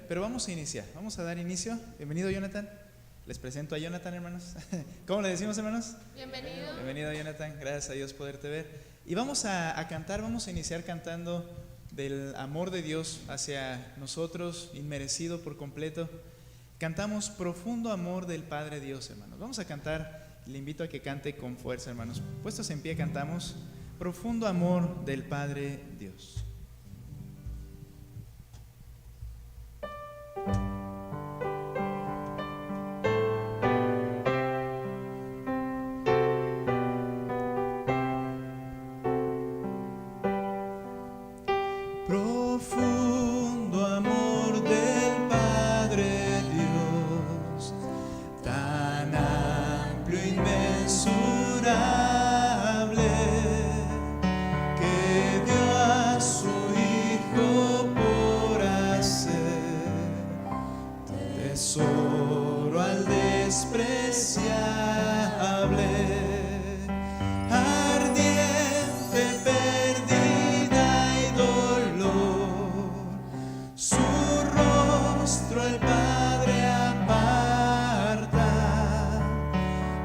pero vamos a iniciar, vamos a dar inicio. Bienvenido, Jonathan. Les presento a Jonathan, hermanos. ¿Cómo le decimos, hermanos? Bienvenido. Bienvenido, Jonathan. Gracias a Dios poderte ver. Y vamos a cantar, vamos a iniciar cantando del amor de Dios hacia nosotros, inmerecido por completo. Cantamos profundo amor del Padre Dios, hermanos. Vamos a cantar, le invito a que cante con fuerza, hermanos. Puestos en pie, cantamos profundo amor del Padre Dios. Profundo amor del Padre Dios, tan amplio, inmensurable, que dio a su Hijo por hacer tesoro al despreciable, ardiente pérdida y dolor, su rostro el Padre aparta,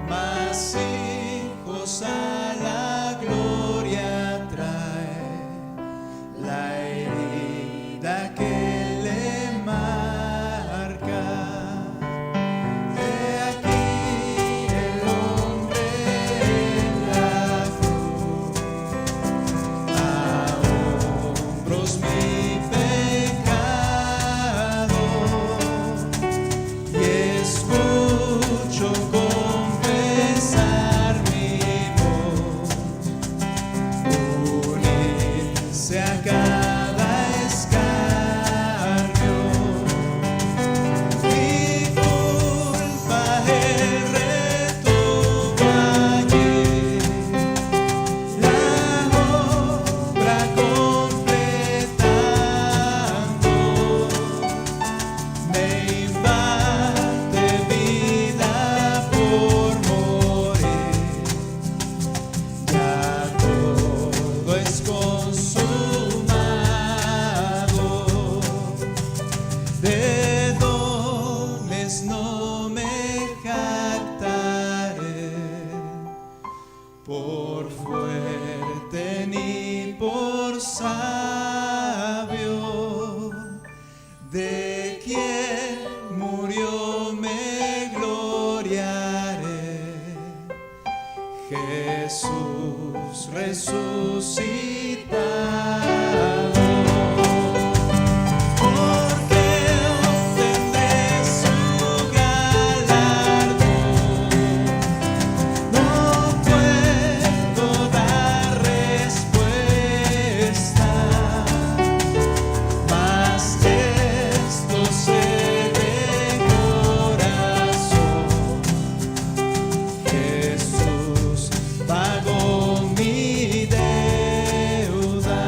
mas hijos a la gloria trae, la herida que le marca. He aquí el hombre en la cruz, a hombros mi pecado, y escucho confesar mi voz, unirse a cada escarnio. Mi culpa él retuvo allí, la obra completando, me imparte vida por morir, ya todo es consumado. De dones no me jactaré, por fuerte ni por sabio, de quien murió me gloriaré, Jesús resucitado. Porque obtendré su galardón, no puedo dar respuesta, mas esto sé de corazón: Jesús pagó mi deuda.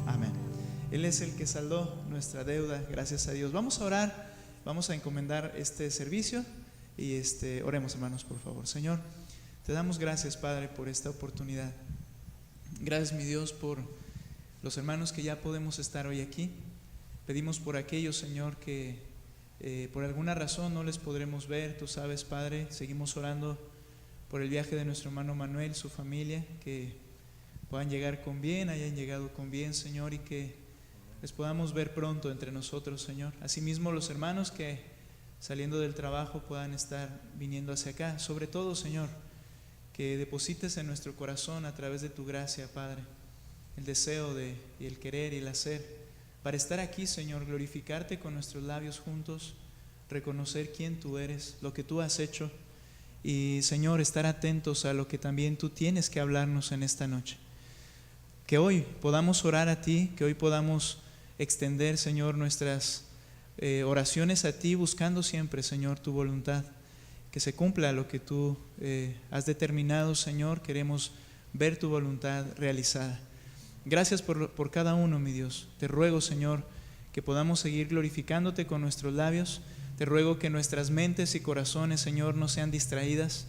Amén. Él es el que saldó nuestra deuda, gracias a Dios. Vamos a orar, vamos a encomendar este servicio y oremos, hermanos, por favor. Señor, te damos gracias, Padre, por esta oportunidad. Gracias, mi Dios, por los hermanos que ya podemos estar hoy aquí. Pedimos por aquellos, Señor, que por alguna razón no les podremos ver. Tú sabes, Padre. Seguimos orando por el viaje de nuestro hermano Manuel, su familia, que puedan llegar con bien, hayan llegado con bien, Señor, y que les podamos ver pronto entre nosotros, Señor. Asimismo, los hermanos que saliendo del trabajo puedan estar viniendo hacia acá. Sobre todo, Señor, que deposites en nuestro corazón a través de tu gracia, Padre, el deseo y el querer y el hacer, para estar aquí, Señor, glorificarte con nuestros labios juntos, reconocer quién tú eres, lo que tú has hecho, y, Señor, estar atentos a lo que también tú tienes que hablarnos en esta noche. Que hoy podamos orar a ti, que hoy podamos extender, Señor, nuestras oraciones a ti, buscando siempre, Señor, tu voluntad, que se cumpla lo que tú has determinado, Señor. Queremos ver tu voluntad realizada. Gracias por cada uno, mi Dios. Te ruego, Señor, que podamos seguir glorificándote con nuestros labios. Te ruego que nuestras mentes y corazones, Señor, no sean distraídas,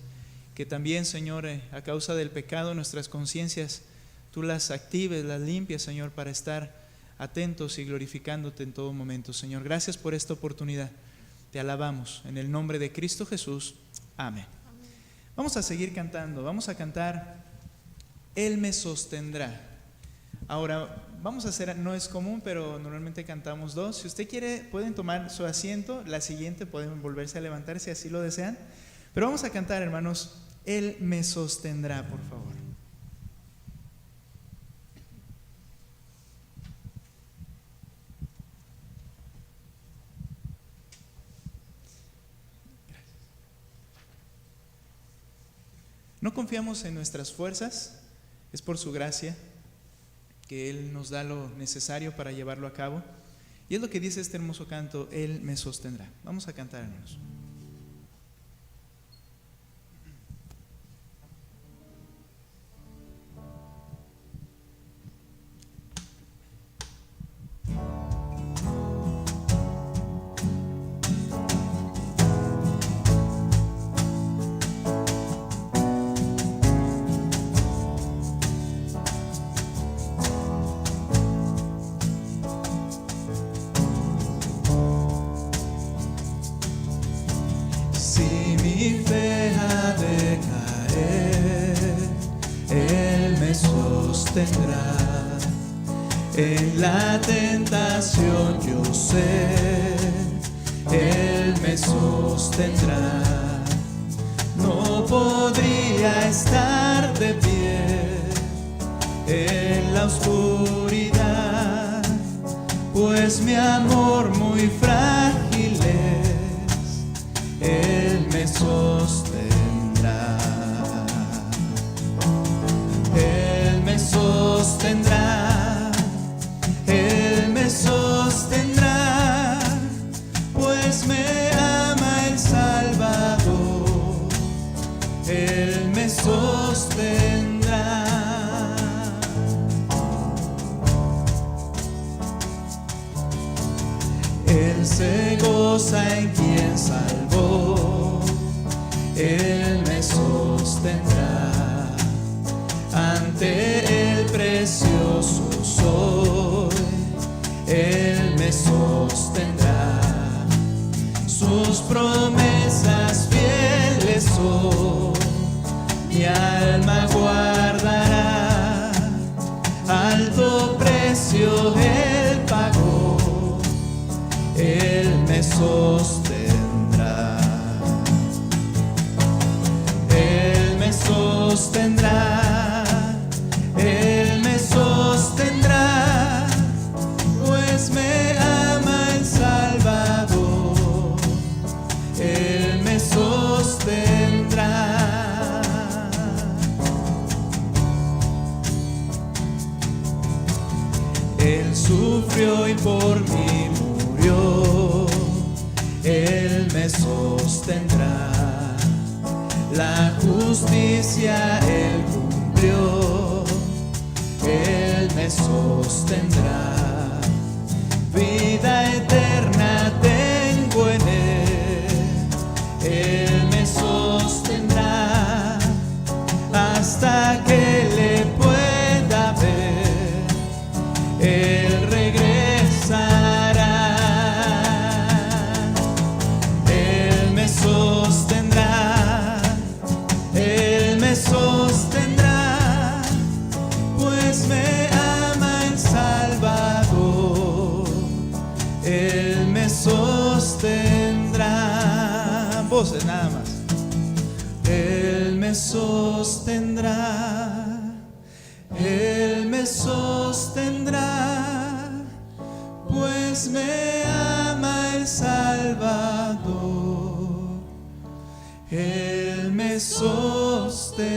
que también, Señor, a causa del pecado, nuestras conciencias tú las actives, las limpias, Señor, para estar atentos y glorificándote en todo momento, Señor. Gracias por esta oportunidad. Te alabamos en el nombre de Cristo Jesús. Amén. Vamos a seguir cantando. Vamos a cantar Él me sostendrá. Ahora vamos a hacer, no es común, pero normalmente cantamos dos. Si usted quiere, pueden tomar su asiento. La siguiente pueden volverse a levantar si así lo desean. Pero vamos a cantar, hermanos, Él me sostendrá, por favor. No confiamos en nuestras fuerzas, es por su gracia que Él nos da lo necesario para llevarlo a cabo. Y es lo que dice este hermoso canto, Él me sostendrá. Vamos a cantar, hermanos. En la tentación yo sé, Él me sostendrá. No podría estar de pie en la oscuridad, pues mi amor muy frágil es, Él me sostendrá. Él me sostendrá, Él me sostendrá, pues me ama el Salvador, Él me sostendrá. Él se goza en quien salvó, Él me sostendrá. Ante el precioso sol, Él me sostendrá. Sus promesas fieles son, mi alma guardará. Alto precio Él pagó, Él me sostendrá. Él me sostendrá, Él me sostendrá, pues me ama el Salvador, Él me sostendrá. Él sufrió y por mí murió, Él me sostendrá. La justicia Él cumplió, Él me sostendrá. Vida eterna tengo en Él, Él me sostendrá. Hasta que le pueda ver, Él regresará. Él me sostendrá, Él me sostendrá, pues me ama el Salvador, Él me sostendrá. Voces nada más. Él me sostendrá, Él me sostendrá, pues me ama el Salvador, Él me sostendrá.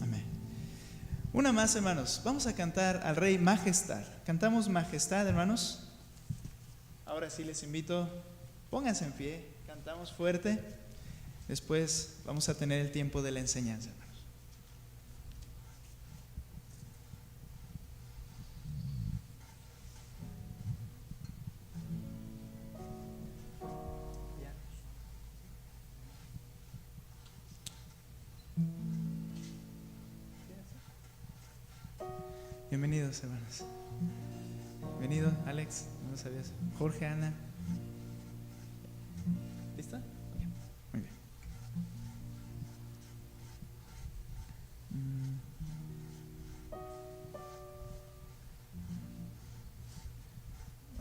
Amén. Una más, hermanos. Vamos a cantar al Rey Majestad. Cantamos Majestad, hermanos. Ahora sí les invito, pónganse en pie, cantamos fuerte. Después vamos a tener el tiempo de la enseñanza, hermanos. Bienvenidos, hermanos. Bienvenido, Alex. No lo sabías. Jorge, Ana. ¿Lista? Okay. Muy bien.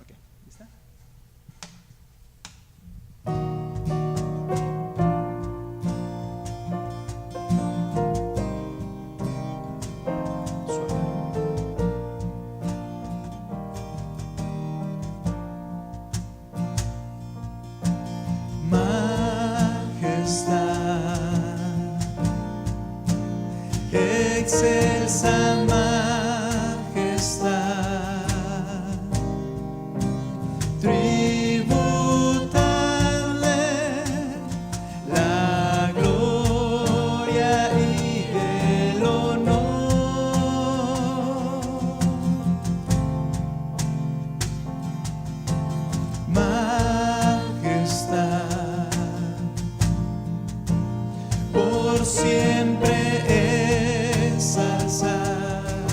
Ok, ¿lista? Excelsa majestad, tributadle la gloria y el honor. Majestad, por siempre exalzar.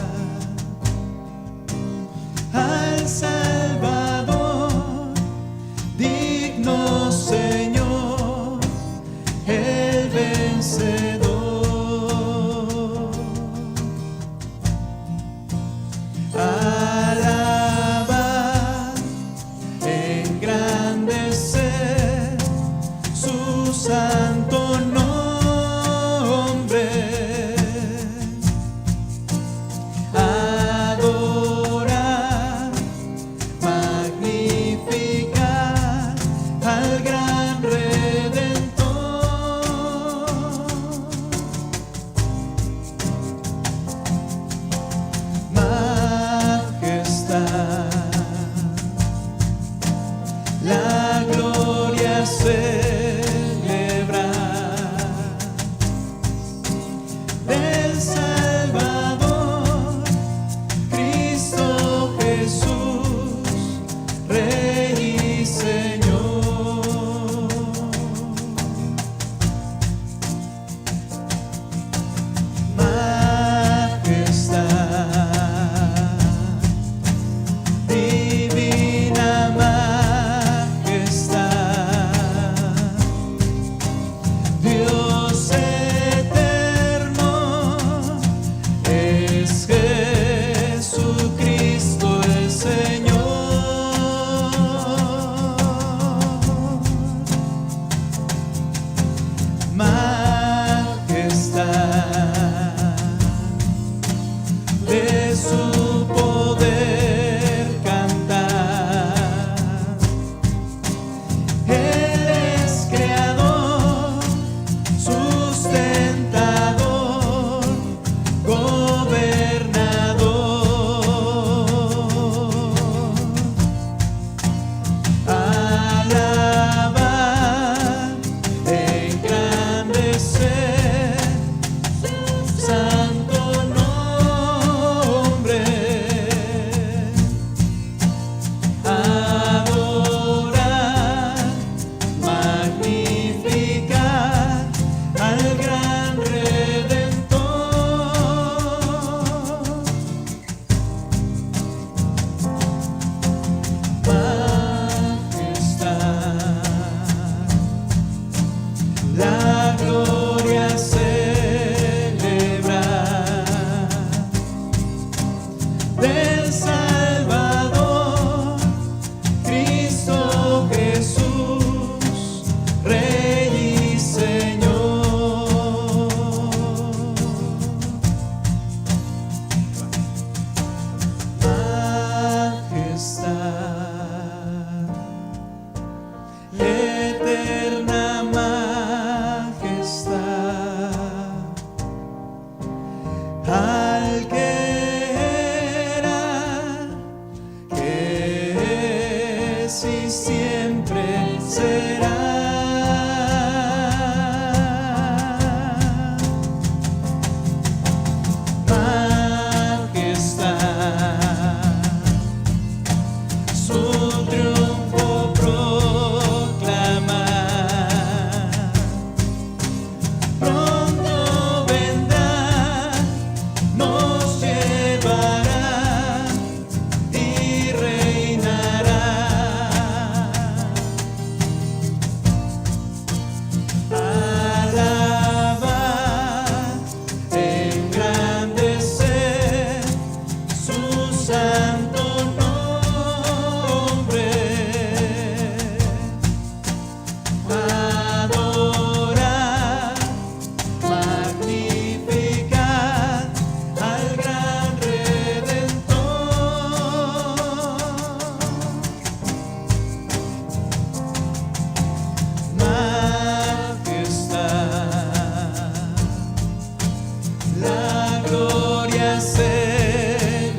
a celebrar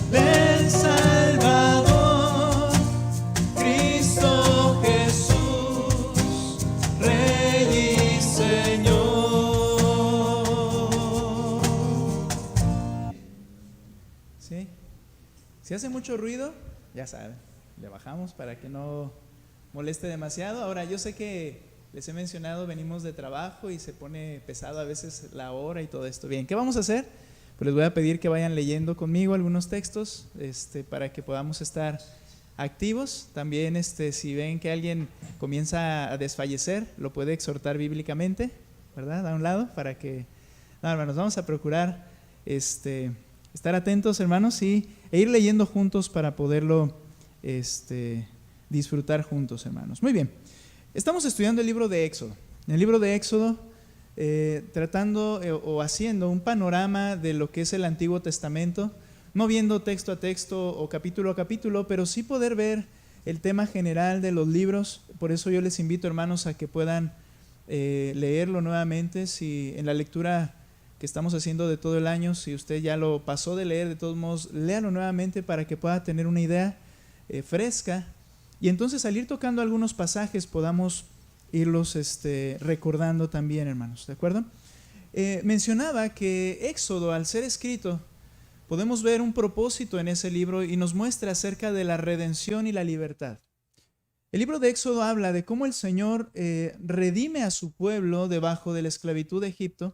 del Salvador, Cristo Jesús, Rey y Señor. ¿Sí? Si hace mucho ruido, ya saben, le bajamos para que no moleste demasiado. Ahora, yo sé que les he mencionado, venimos de trabajo y se pone pesado a veces la hora y todo esto. Bien, ¿qué vamos a hacer? Pues les voy a pedir que vayan leyendo conmigo algunos textos para que podamos estar activos. También si ven que alguien comienza a desfallecer, lo puede exhortar bíblicamente, ¿verdad? A un lado, para que... No, hermanos, vamos a procurar estar atentos, hermanos, e ir leyendo juntos para poderlo disfrutar juntos, hermanos. Muy bien, estamos estudiando el libro de Éxodo. En el libro de Éxodo, tratando o haciendo un panorama de lo que es el Antiguo Testamento, no viendo texto a texto o capítulo a capítulo, pero sí poder ver el tema general de los libros. Por eso yo les invito, hermanos, a que puedan leerlo nuevamente. Si en la lectura que estamos haciendo de todo el año, si usted ya lo pasó de leer, de todos modos, léalo nuevamente para que pueda tener una idea fresca, y entonces al ir tocando algunos pasajes podamos irlos recordando también, hermanos, ¿de acuerdo? Mencionaba que Éxodo, al ser escrito, podemos ver un propósito en ese libro y nos muestra acerca de la redención y la libertad. El libro de Éxodo habla de cómo el Señor redime a su pueblo debajo de la esclavitud de Egipto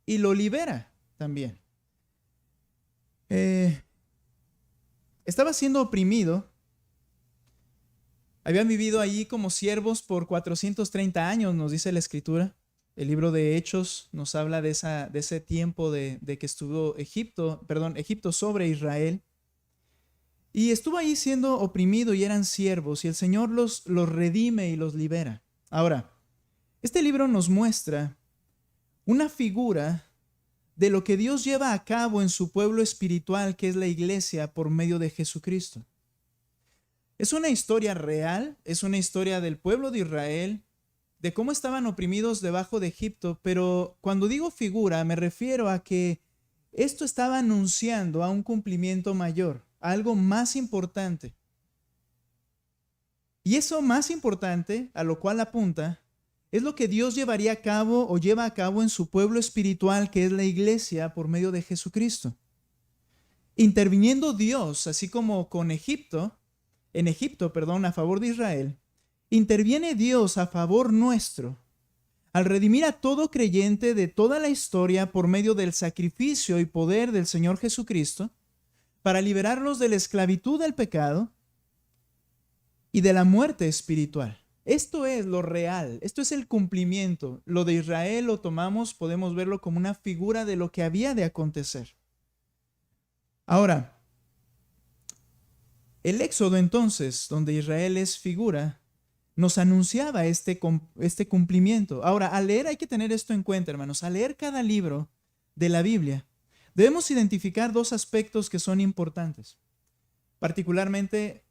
y lo libera también. Estaba siendo oprimido. Habían vivido allí como siervos por 430 años, nos dice la Escritura. El libro de Hechos nos habla de ese tiempo de que estuvo Egipto sobre Israel. Y estuvo allí siendo oprimido y eran siervos, y el Señor los redime y los libera. Ahora, este libro nos muestra una figura de lo que Dios lleva a cabo en su pueblo espiritual, que es la iglesia, por medio de Jesucristo. Es una historia real, es una historia del pueblo de Israel, de cómo estaban oprimidos debajo de Egipto, pero cuando digo figura me refiero a que esto estaba anunciando a un cumplimiento mayor, a algo más importante. Y eso más importante, a lo cual apunta, es lo que Dios llevaría a cabo o lleva a cabo en su pueblo espiritual, que es la iglesia, por medio de Jesucristo. Interviniendo Dios, así como en Egipto, a favor de Israel, interviene Dios a favor nuestro, al redimir a todo creyente de toda la historia por medio del sacrificio y poder del Señor Jesucristo, para liberarlos de la esclavitud del pecado y de la muerte espiritual. Esto es lo real, esto es el cumplimiento. Lo de Israel lo tomamos, podemos verlo como una figura de lo que había de acontecer. Ahora, el Éxodo entonces, donde Israel es figura, nos anunciaba este cumplimiento. Ahora, al leer hay que tener esto en cuenta, hermanos. Al leer cada libro de la Biblia, debemos identificar dos aspectos que son importantes. Particularmente,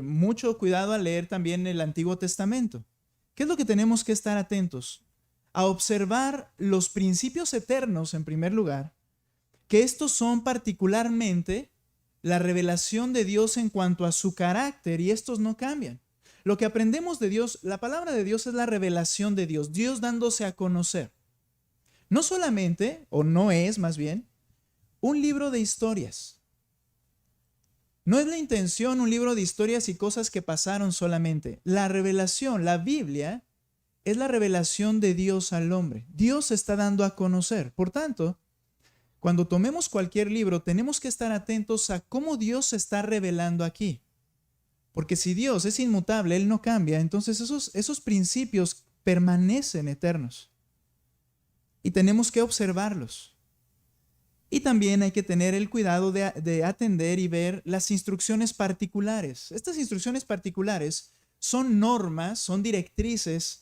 mucho cuidado al leer también el Antiguo Testamento. ¿Qué es lo que tenemos que estar atentos? A observar los principios eternos, en primer lugar, que estos son particularmente la revelación de Dios en cuanto a su carácter, y estos no cambian. Lo que aprendemos de Dios, la palabra de Dios es la revelación de Dios, Dios dándose a conocer. No solamente, o no es más bien, un libro de historias. No es la intención un libro de historias y cosas que pasaron solamente. La revelación, la Biblia, es la revelación de Dios al hombre. Dios se está dando a conocer. Por tanto, cuando tomemos cualquier libro, tenemos que estar atentos a cómo Dios se está revelando aquí. Porque si Dios es inmutable, Él no cambia, entonces esos principios permanecen eternos. Y tenemos que observarlos. Y también hay que tener el cuidado de atender y ver las instrucciones particulares. Estas instrucciones particulares son normas, son directrices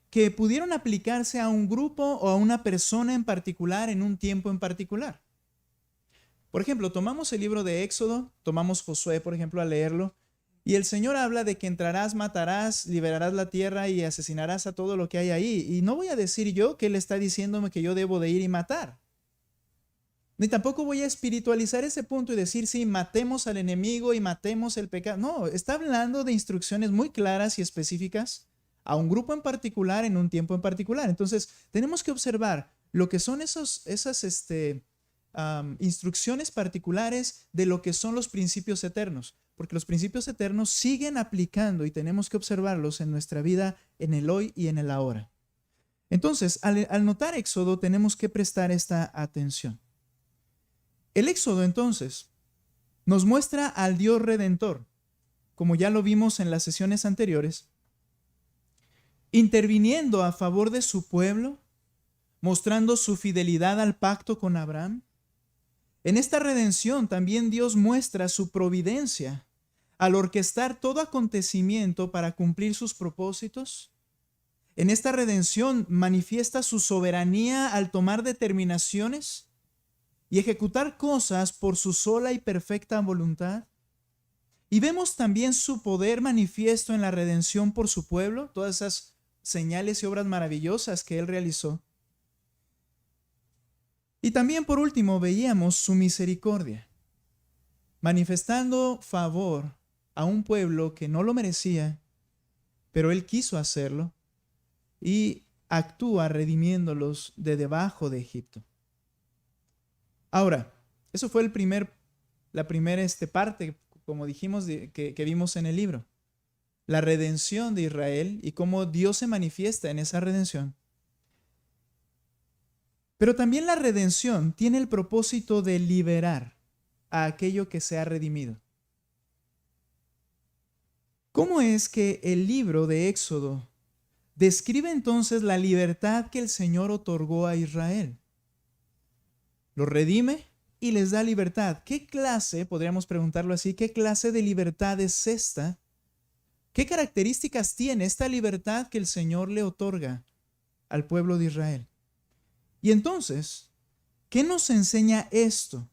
que pudieron aplicarse a un grupo o a una persona en particular en un tiempo en particular. Por ejemplo, tomamos el libro de Éxodo, tomamos Josué, por ejemplo, a leerlo. Y el Señor habla de que entrarás, matarás, liberarás la tierra y asesinarás a todo lo que hay ahí. Y no voy a decir yo que Él está diciéndome que yo debo de ir y matar. Ni tampoco voy a espiritualizar ese punto y decir, sí, matemos al enemigo y matemos el pecado. No, está hablando de instrucciones muy claras y específicas a un grupo en particular en un tiempo en particular. Entonces, tenemos que observar lo que son esas instrucciones particulares de lo que son los principios eternos, porque los principios eternos siguen aplicando y tenemos que observarlos en nuestra vida, en el hoy y en el ahora. Entonces, al notar Éxodo, tenemos que prestar esta atención. El Éxodo, entonces, nos muestra al Dios Redentor, como ya lo vimos en las sesiones anteriores, interviniendo a favor de su pueblo, mostrando su fidelidad al pacto con Abraham. En esta redención también Dios muestra su providencia al orquestar todo acontecimiento para cumplir sus propósitos. En esta redención manifiesta su soberanía al tomar determinaciones y ejecutar cosas por su sola y perfecta voluntad. Y vemos también su poder manifiesto en la redención por su pueblo, todas esas señales y obras maravillosas que Él realizó. Y también por último veíamos su misericordia, manifestando favor a un pueblo que no lo merecía, pero Él quiso hacerlo y actúa redimiéndolos de debajo de Egipto. Ahora, eso fue la primera parte, como dijimos, que vimos en el libro. La redención de Israel y cómo Dios se manifiesta en esa redención. Pero también la redención tiene el propósito de liberar a aquello que se ha redimido. ¿Cómo es que el libro de Éxodo describe entonces la libertad que el Señor otorgó a Israel? Los redime y les da libertad. ¿Qué clase, podríamos preguntarlo así, qué clase de libertad es esta? ¿Qué características tiene esta libertad que el Señor le otorga al pueblo de Israel? Y entonces, ¿qué nos enseña esto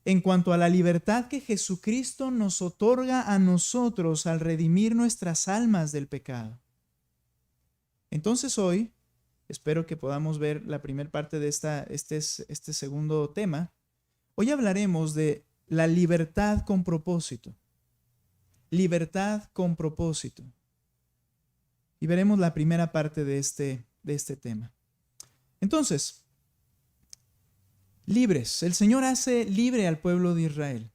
en cuanto a la libertad que Jesucristo nos otorga a nosotros al redimir nuestras almas del pecado? Entonces hoy, espero que podamos ver la primera parte de este segundo tema. Hoy hablaremos de la libertad con propósito. Libertad con propósito. Y veremos la primera parte de este tema. Entonces, libres. El Señor hace libre al pueblo de Israel.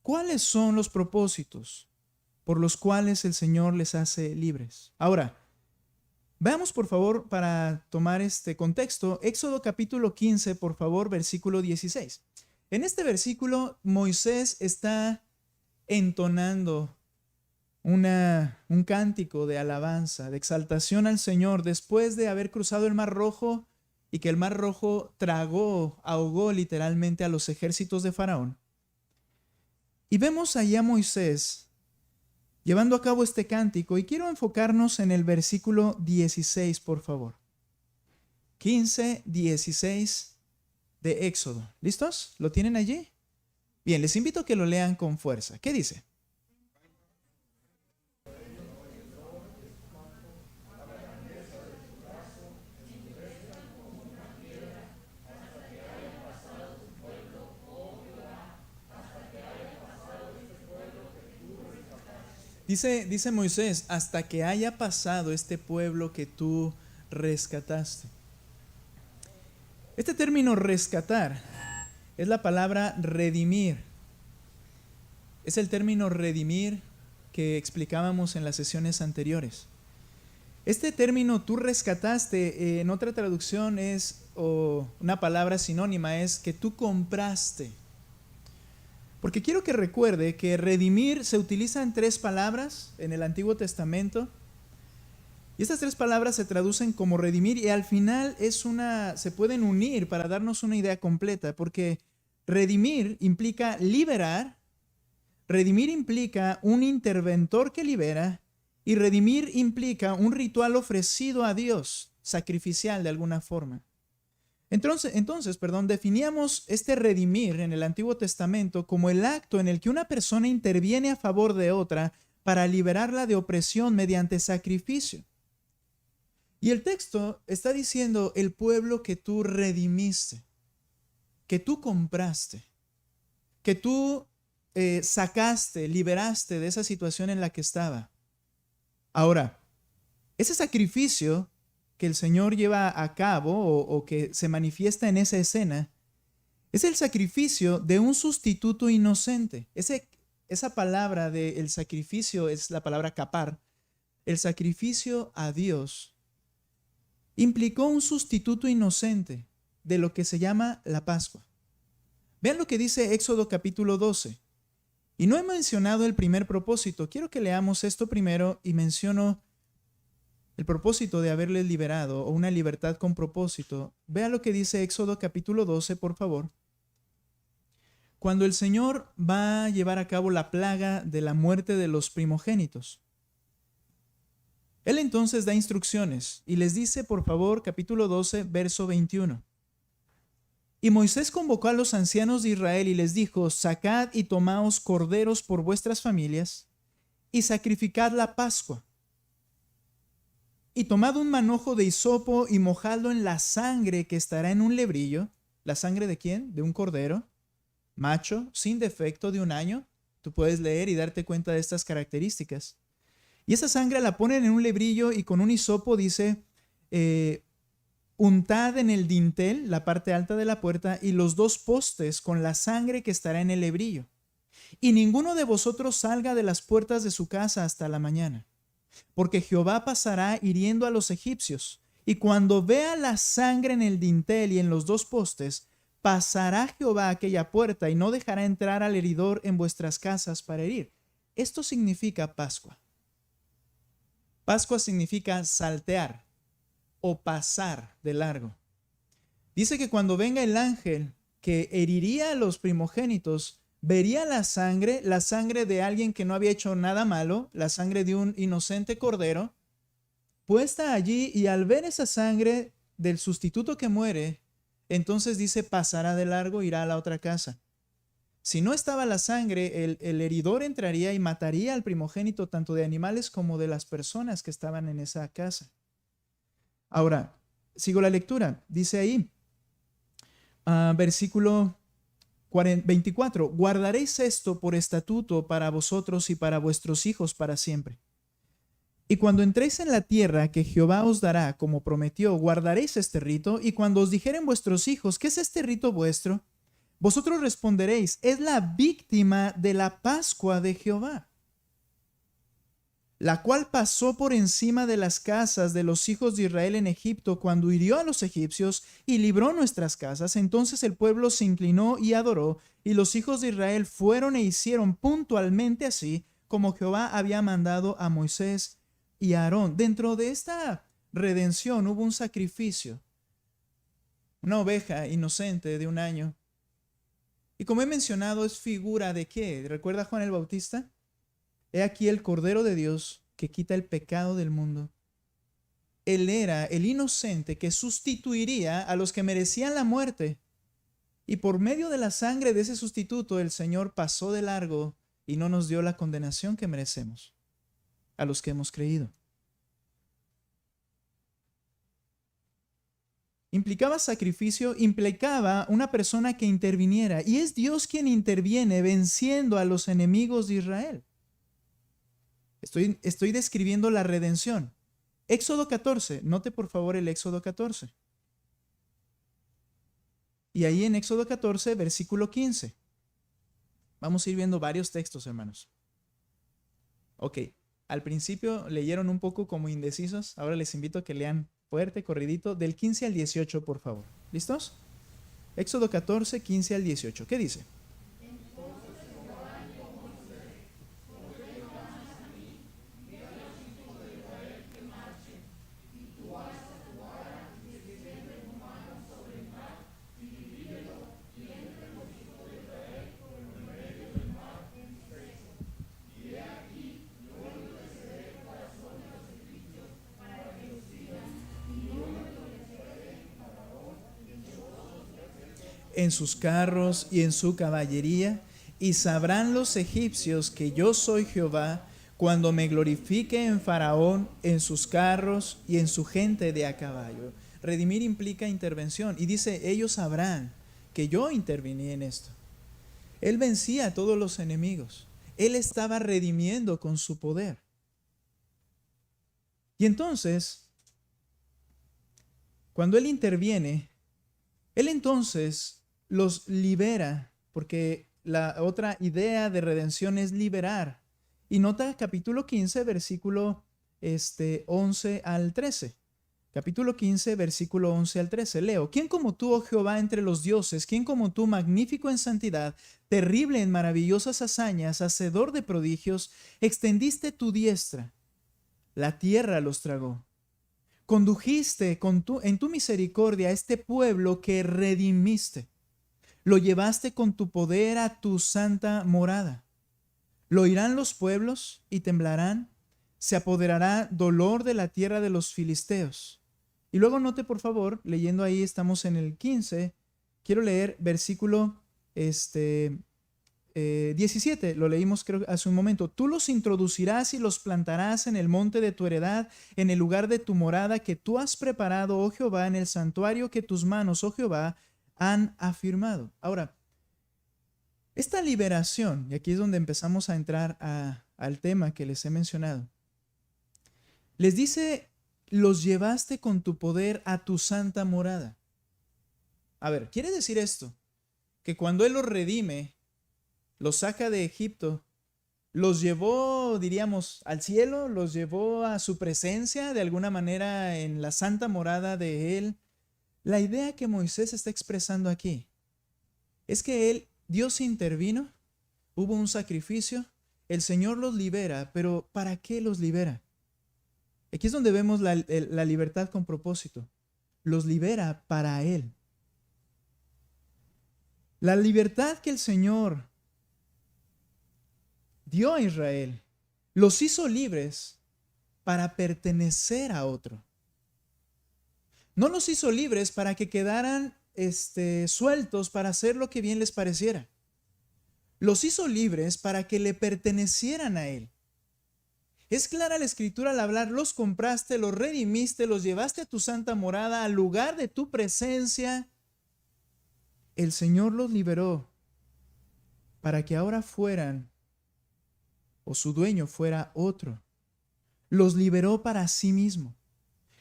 ¿Cuáles son los propósitos por los cuales el Señor les hace libres? Ahora, veamos por favor, para tomar este contexto, Éxodo capítulo 15, por favor, versículo 16. En este versículo, Moisés está entonando un cántico de alabanza, de exaltación al Señor, después de haber cruzado el Mar Rojo y que el Mar Rojo ahogó literalmente a los ejércitos de Faraón. Y vemos allá a Moisés llevando a cabo este cántico, y quiero enfocarnos en el versículo 16, por favor. 15, 16 de Éxodo. ¿Listos? ¿Lo tienen allí? Bien, les invito a que lo lean con fuerza. ¿Qué dice? Dice Moisés, hasta que haya pasado este pueblo que tú rescataste. Este término rescatar es la palabra redimir. Es el término redimir que explicábamos en las sesiones anteriores. Este término tú rescataste, en otra traducción o una palabra sinónima es que tú compraste. Porque quiero que recuerde que redimir se utiliza en 3 palabras en el Antiguo Testamento. Y estas 3 palabras se traducen como redimir y al final se pueden unir para darnos una idea completa. Porque redimir implica liberar, redimir implica un interventor que libera y redimir implica un ritual ofrecido a Dios, sacrificial de alguna forma. Entonces, definíamos este redimir en el Antiguo Testamento como el acto en el que una persona interviene a favor de otra para liberarla de opresión mediante sacrificio. Y el texto está diciendo el pueblo que tú redimiste, que tú compraste, que tú sacaste, liberaste de esa situación en la que estaba. Ahora, ese sacrificio que el Señor lleva a cabo o que se manifiesta en esa escena es el sacrificio de un sustituto inocente. Esa palabra del sacrificio es la palabra capar. El sacrificio a Dios implicó un sustituto inocente de lo que se llama la Pascua. Vean lo que dice Éxodo capítulo 12. Y no he mencionado el primer propósito. Quiero que leamos esto primero y menciono el propósito de haberles liberado o una libertad con propósito. Vea lo que dice Éxodo capítulo 12, por favor. Cuando el Señor va a llevar a cabo la plaga de la muerte de los primogénitos, Él entonces da instrucciones y les dice, por favor, capítulo 12, verso 21. Y Moisés convocó a los ancianos de Israel y les dijo: sacad y tomaos corderos por vuestras familias y sacrificad la Pascua. Y tomad un manojo de hisopo y mojadlo en la sangre que estará en un lebrillo. ¿La sangre de quién? De un cordero, macho, sin defecto, de 1 año. Tú puedes leer y darte cuenta de estas características. Y esa sangre la ponen en un lebrillo y con un hisopo dice, untad en el dintel, la parte alta de la puerta, y los 2 postes con la sangre que estará en el lebrillo. Y ninguno de vosotros salga de las puertas de su casa hasta la mañana, porque Jehová pasará hiriendo a los egipcios. Y cuando vea la sangre en el dintel y en los 2 postes, pasará Jehová aquella puerta y no dejará entrar al heridor en vuestras casas para herir. Esto significa Pascua. Pascua significa saltear o pasar de largo. Dice que cuando venga el ángel que heriría a los primogénitos, vería la sangre de alguien que no había hecho nada malo, la sangre de un inocente cordero, puesta allí, y al ver esa sangre del sustituto que muere, entonces dice, pasará de largo, irá a la otra casa. Si no estaba la sangre, el heridor entraría y mataría al primogénito, tanto de animales como de las personas que estaban en esa casa. Ahora, sigo la lectura. Dice ahí, versículo 24, guardaréis esto por estatuto para vosotros y para vuestros hijos para siempre. Y cuando entréis en la tierra que Jehová os dará, como prometió, guardaréis este rito, y cuando os dijeren vuestros hijos, ¿qué es este rito vuestro? Vosotros responderéis, es la víctima de la Pascua de Jehová, la cual pasó por encima de las casas de los hijos de Israel en Egipto cuando hirió a los egipcios y libró nuestras casas. Entonces el pueblo se inclinó y adoró, y los hijos de Israel fueron e hicieron puntualmente así como Jehová había mandado a Moisés y a Aarón. Dentro de esta redención hubo un sacrificio, una oveja inocente de 1 año. Y como he mencionado, es figura de ¿qué? ¿Recuerda Juan el Bautista? He aquí el Cordero de Dios que quita el pecado del mundo. Él era el inocente que sustituiría a los que merecían la muerte. Y por medio de la sangre de ese sustituto, el Señor pasó de largo y no nos dio la condenación que merecemos a los que hemos creído. Implicaba sacrificio, implicaba una persona que interviniera. Y es Dios quien interviene venciendo a los enemigos de Israel. Estoy describiendo la redención. Éxodo 14, note por favor el Éxodo 14. Y ahí en Éxodo 14, versículo 15. Vamos a ir viendo varios textos, hermanos. Ok, al principio leyeron un poco como indecisos. Ahora les invito a que lean fuerte, corridito, del 15 al 18, por favor. ¿Listos? Éxodo 14, 15 al 18. ¿Qué dice? En sus carros y en su caballería, y sabrán los egipcios que yo soy Jehová, cuando me glorifique en Faraón, en sus carros y en su gente de a caballo. Redimir implica intervención. Y dice, ellos sabrán que yo interviní en esto. Él vencía a todos los enemigos. Él estaba redimiendo con su poder. Y entonces, cuando Él interviene, Él entonces los libera, porque la otra idea de redención es liberar. Y nota capítulo 15, versículo 11 al 13. Capítulo 15, versículo 11 al 13. Leo: ¿Quién como tú, oh Jehová, entre los dioses? ¿Quién como tú, magnífico en santidad, terrible en maravillosas hazañas, hacedor de prodigios? Extendiste tu diestra, la tierra los tragó. Condujiste en tu misericordia a este pueblo que redimiste. Lo llevaste con tu poder a tu santa morada. Lo oirán los pueblos y temblarán. Se apoderará dolor de la tierra de los filisteos. Y luego note, por favor, leyendo ahí, estamos en el 15, quiero leer versículo 17, lo leímos creo hace un momento. Tú los introducirás y los plantarás en el monte de tu heredad, en el lugar de tu morada que tú has preparado, oh Jehová, en el santuario que tus manos, oh Jehová, han afirmado. Ahora, esta liberación, y aquí es donde empezamos a entrar al tema que les he mencionado, les dice, los llevaste con tu poder a tu santa morada. A ver, ¿quiere decir esto? Que cuando Él los redime, los saca de Egipto, los llevó, diríamos, al cielo, los llevó a su presencia de alguna manera en la santa morada de Él. La idea que Moisés está expresando aquí es que Dios intervino, hubo un sacrificio, el Señor los libera, pero ¿para qué los libera? Aquí es donde vemos la libertad con propósito. Los libera para Él. La libertad que el Señor dio a Israel los hizo libres para pertenecer a otro. No los hizo libres para que quedaran sueltos para hacer lo que bien les pareciera. Los hizo libres para que le pertenecieran a Él. Es clara la escritura al hablar, los compraste, los redimiste, los llevaste a tu santa morada, al lugar de tu presencia. El Señor los liberó para que ahora fueran, o su dueño fuera otro. Los liberó para sí mismo.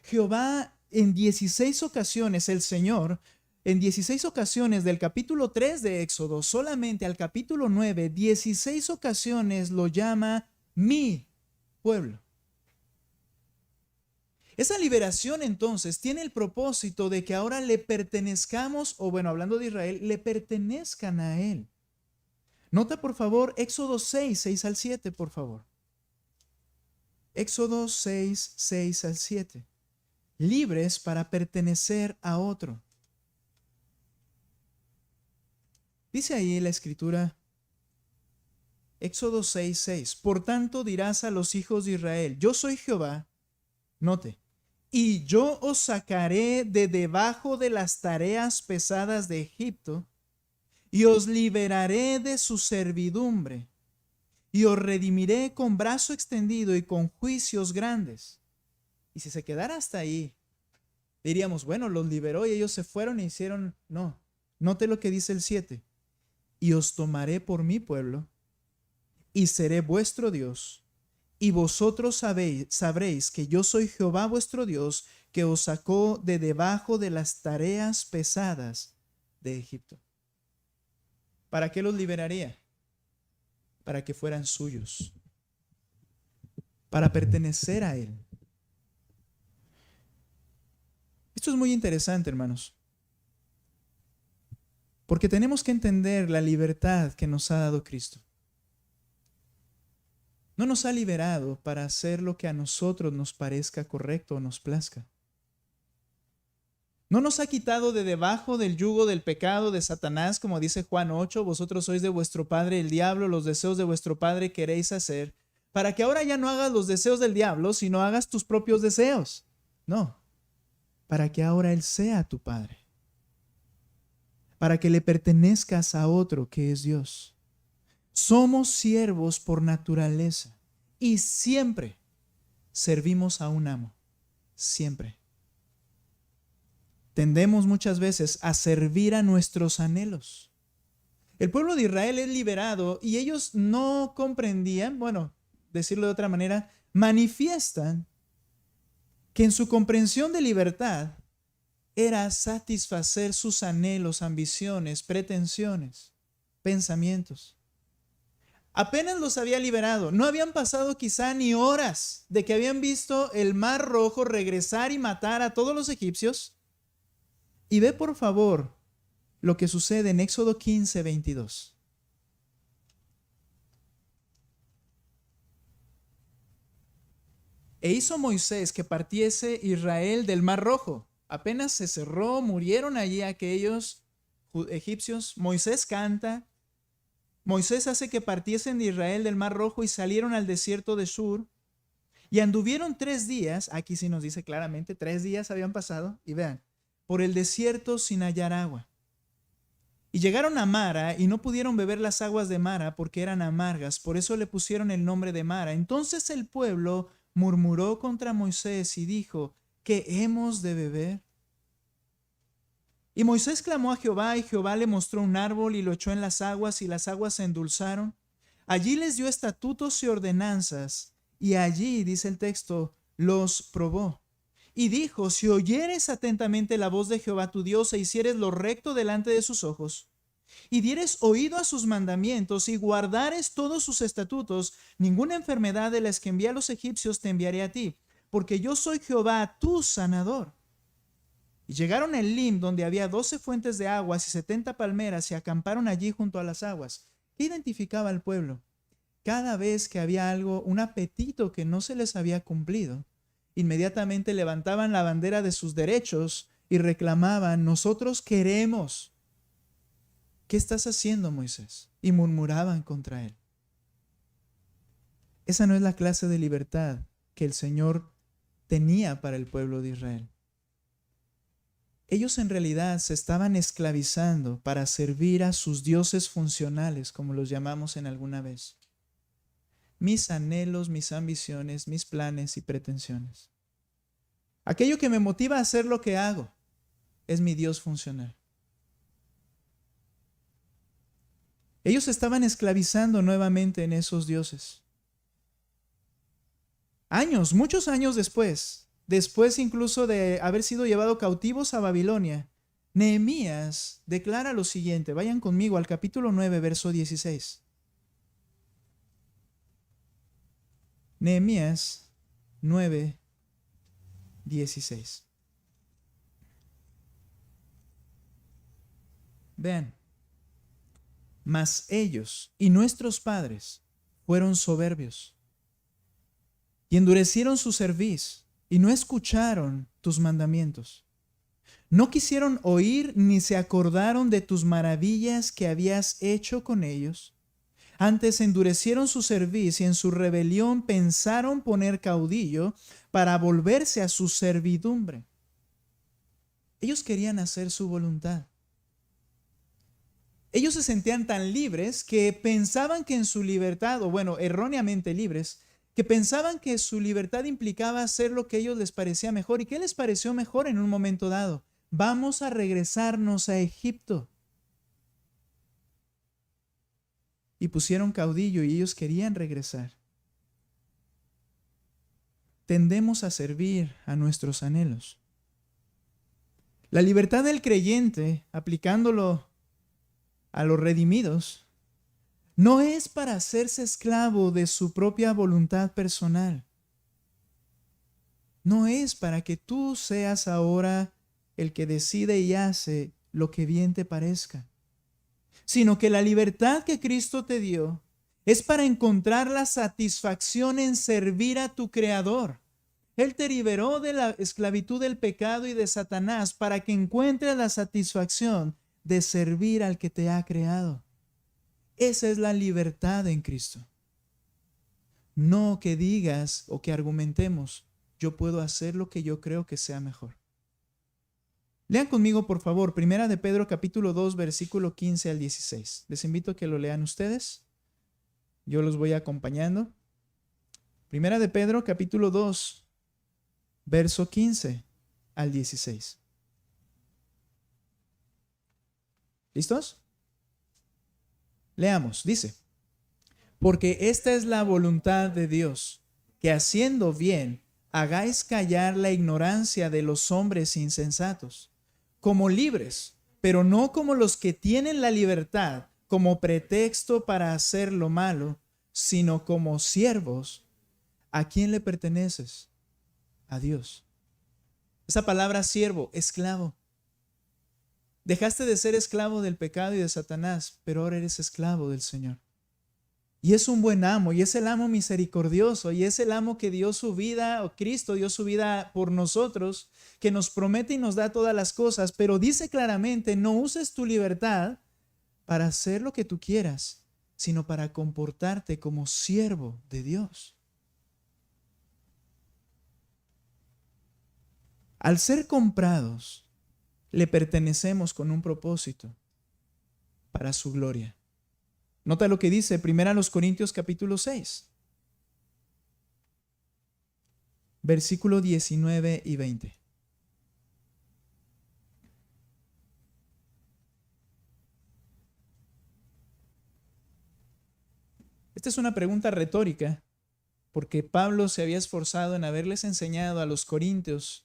Jehová en 16 ocasiones, el Señor, en 16 ocasiones del capítulo 3 de Éxodo, solamente al capítulo 9, 16 ocasiones lo llama mi pueblo. Esa liberación entonces tiene el propósito de que ahora le pertenezcamos, o bueno, hablando de Israel, le pertenezcan a Él. Nota por favor Éxodo 6, 6 al 7, por favor. Éxodo 6, 6 al 7. Libres para pertenecer a otro. Dice ahí la escritura, Éxodo 6, 6. Por tanto dirás a los hijos de Israel, yo soy Jehová, note, y yo os sacaré de debajo de las tareas pesadas de Egipto, y os liberaré de su servidumbre, y os redimiré con brazo extendido y con juicios grandes. Y si se quedara hasta ahí, diríamos, bueno, los liberó y ellos se fueron e hicieron, no. Note lo que dice el 7. Y os tomaré por mi pueblo, y seré vuestro Dios, y vosotros sabréis que yo soy Jehová vuestro Dios, que os sacó de debajo de las tareas pesadas de Egipto. ¿Para qué los liberaría? Para que fueran suyos, para pertenecer a Él. Esto es muy interesante, hermanos, porque tenemos que entender la libertad que nos ha dado Cristo. No nos ha liberado para hacer lo que a nosotros nos parezca correcto o nos plazca. No nos ha quitado de debajo del yugo del pecado de Satanás, como dice Juan 8, vosotros sois de vuestro padre el diablo, los deseos de vuestro padre queréis hacer, para que ahora ya no hagas los deseos del diablo, sino hagas tus propios deseos. No, para que ahora Él sea tu Padre, para que le pertenezcas a otro que es Dios. Somos siervos por naturaleza y siempre servimos a un amo. Siempre. Tendemos muchas veces a servir a nuestros anhelos. El pueblo de Israel es liberado y ellos no comprendían, decirlo de otra manera, manifiestan que en su comprensión de libertad era satisfacer sus anhelos, ambiciones, pretensiones, pensamientos. Apenas los había liberado. No habían pasado quizá ni horas de que habían visto el Mar Rojo regresar y matar a todos los egipcios. Y ve por favor lo que sucede en Éxodo 15, 22. E hizo Moisés que partiese Israel del Mar Rojo. Apenas se cerró, murieron allí aquellos egipcios. Moisés canta. Moisés hace que partiesen de Israel del Mar Rojo y salieron al desierto de Shur. Y anduvieron 3 días, aquí sí nos dice claramente, 3 días habían pasado, y vean, por el desierto sin hallar agua. Y llegaron a Mara y no pudieron beber las aguas de Mara porque eran amargas, por eso le pusieron el nombre de Mara. Entonces el pueblo murmuró contra Moisés y dijo: ¿qué hemos de beber? Y Moisés clamó a Jehová, y Jehová le mostró un árbol y lo echó en las aguas, y las aguas se endulzaron. Allí les dio estatutos y ordenanzas, y allí, dice el texto, los probó. Y dijo: si oyeres atentamente la voz de Jehová tu Dios, e hicieres lo recto delante de sus ojos, y dieres oído a sus mandamientos, y guardares todos sus estatutos, ninguna enfermedad de las que envié a los egipcios te enviaré a ti, porque yo soy Jehová tu sanador. Y llegaron a Elim, donde había 12 fuentes de aguas y 70 palmeras, y acamparon allí junto a las aguas. ¿Qué identificaba al pueblo? Cada vez que había algo, un apetito que no se les había cumplido, inmediatamente levantaban la bandera de sus derechos y reclamaban: nosotros queremos. ¿Qué estás haciendo, Moisés? Y murmuraban contra él. Esa no es la clase de libertad que el Señor tenía para el pueblo de Israel. Ellos en realidad se estaban esclavizando para servir a sus dioses funcionales, como los llamamos en alguna vez. Mis anhelos, mis ambiciones, mis planes y pretensiones. Aquello que me motiva a hacer lo que hago es mi Dios funcional. Ellos estaban esclavizando nuevamente en esos dioses. Muchos años después incluso de haber sido llevado cautivos a Babilonia, Nehemías declara lo siguiente. Vayan conmigo al capítulo 9, verso 16. Nehemías 9, 16. Vean. Mas ellos y nuestros padres fueron soberbios y endurecieron su cerviz y no escucharon tus mandamientos. No quisieron oír ni se acordaron de tus maravillas que habías hecho con ellos. Antes endurecieron su cerviz y en su rebelión pensaron poner caudillo para volverse a su servidumbre. Ellos querían hacer su voluntad. Ellos se sentían tan libres que pensaban que en su libertad, erróneamente libres, que pensaban que su libertad implicaba hacer lo que a ellos les parecía mejor. ¿Y qué les pareció mejor en un momento dado? Vamos a regresarnos a Egipto. Y pusieron caudillo y ellos querían regresar. Tendemos a servir a nuestros anhelos. La libertad del creyente, aplicándolo a los redimidos, no es para hacerse esclavo de su propia voluntad personal. No es para que tú seas ahora el que decide y hace lo que bien te parezca, sino que la libertad que Cristo te dio es para encontrar la satisfacción en servir a tu Creador. Él te liberó de la esclavitud del pecado y de Satanás para que encuentres la satisfacción de servir al que te ha creado. Esa es la libertad en Cristo. No que digas o que argumentemos: yo puedo hacer lo que yo creo que sea mejor. Lean conmigo, por favor, 1 de Pedro capítulo 2, versículo 15 al 16. Les invito a que lo lean ustedes. Yo los voy acompañando. Primera de Pedro, capítulo 2, verso 15 al 16. ¿Listos? Leamos, dice: porque esta es la voluntad de Dios, que haciendo bien hagáis callar la ignorancia de los hombres insensatos, como libres, pero no como los que tienen la libertad como pretexto para hacer lo malo, sino como siervos. ¿A quién le perteneces? A Dios. Esa palabra siervo, esclavo. Dejaste de ser esclavo del pecado y de Satanás, pero ahora eres esclavo del Señor. Y es un buen amo, y es el amo misericordioso, y es el amo que dio su vida, o Cristo dio su vida por nosotros, que nos promete y nos da todas las cosas, pero dice claramente: no uses tu libertad para hacer lo que tú quieras, sino para comportarte como siervo de Dios. Al ser comprados, le pertenecemos con un propósito, para su gloria. Nota lo que dice 1 Corintios capítulo 6, versículo 19 y 20. Esta es una pregunta retórica, porque Pablo se había esforzado en haberles enseñado a los corintios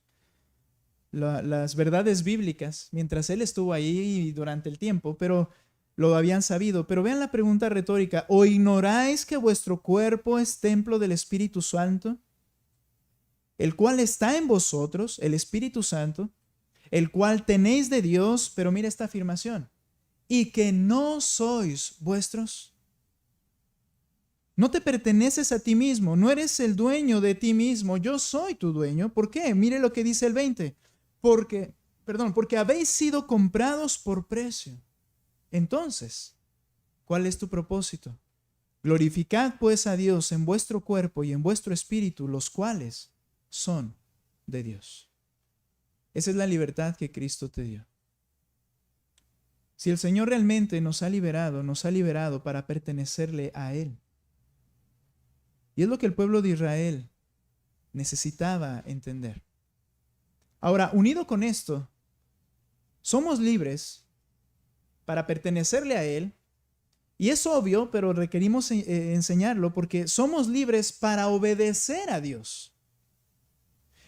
las verdades bíblicas mientras él estuvo ahí durante el tiempo, pero lo habían sabido. Pero vean la pregunta retórica: ¿o ignoráis que vuestro cuerpo es templo del Espíritu Santo, el cual está en vosotros, el Espíritu Santo, el cual tenéis de Dios? Pero mira esta afirmación: y que no sois vuestros. No te perteneces a ti mismo, no eres el dueño de ti mismo, yo soy tu dueño. ¿Por qué? Mire lo que dice el 20. Porque habéis sido comprados por precio. Entonces, ¿cuál es tu propósito? Glorificad pues a Dios en vuestro cuerpo y en vuestro espíritu, los cuales son de Dios. Esa es la libertad que Cristo te dio. Si el Señor realmente nos ha liberado para pertenecerle a Él. Y es lo que el pueblo de Israel necesitaba entender. Ahora, unido con esto, somos libres para pertenecerle a Él. Y es obvio, pero requerimos enseñarlo, porque somos libres para obedecer a Dios.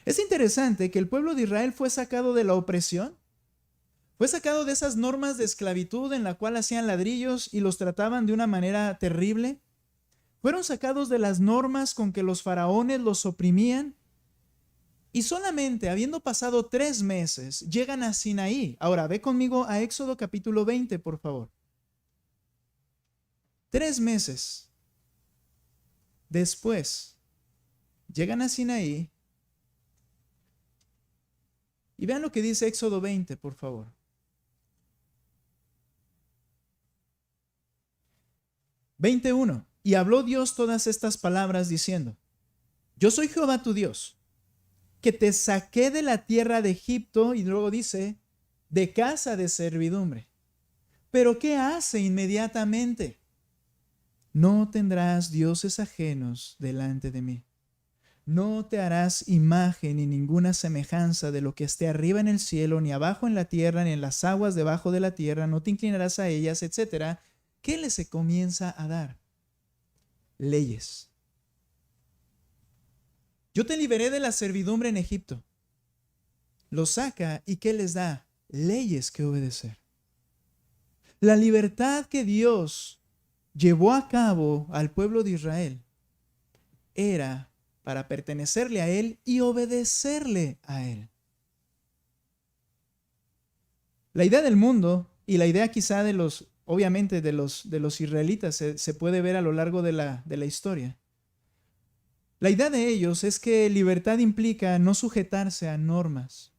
Es interesante que el pueblo de Israel fue sacado de la opresión, fue sacado de esas normas de esclavitud en la cual hacían ladrillos y los trataban de una manera terrible. Fueron sacados de las normas con que los faraones los oprimían. Y solamente habiendo pasado 3 meses, llegan a Sinaí. Ahora, ve conmigo a Éxodo capítulo 20, por favor. 3 meses después, llegan a Sinaí. Y vean lo que dice Éxodo 20, por favor. (21) Y habló Dios todas estas palabras diciendo: yo soy Jehová tu Dios, que te saqué de la tierra de Egipto, y luego dice, de casa de servidumbre. Pero ¿qué hace inmediatamente? No tendrás dioses ajenos delante de mí. No te harás imagen ni ninguna semejanza de lo que esté arriba en el cielo, ni abajo en la tierra, ni en las aguas debajo de la tierra. No te inclinarás a ellas, etc. ¿Qué le se comienza a dar? Leyes. Yo te liberé de la servidumbre en Egipto. Los saca, y ¿qué les da? Leyes que obedecer. La libertad que Dios llevó a cabo al pueblo de Israel era para pertenecerle a Él y obedecerle a Él. La idea del mundo y la idea quizá de los, obviamente de los israelitas se puede ver a lo largo de la historia. La idea de ellos es que libertad implica no sujetarse a normas.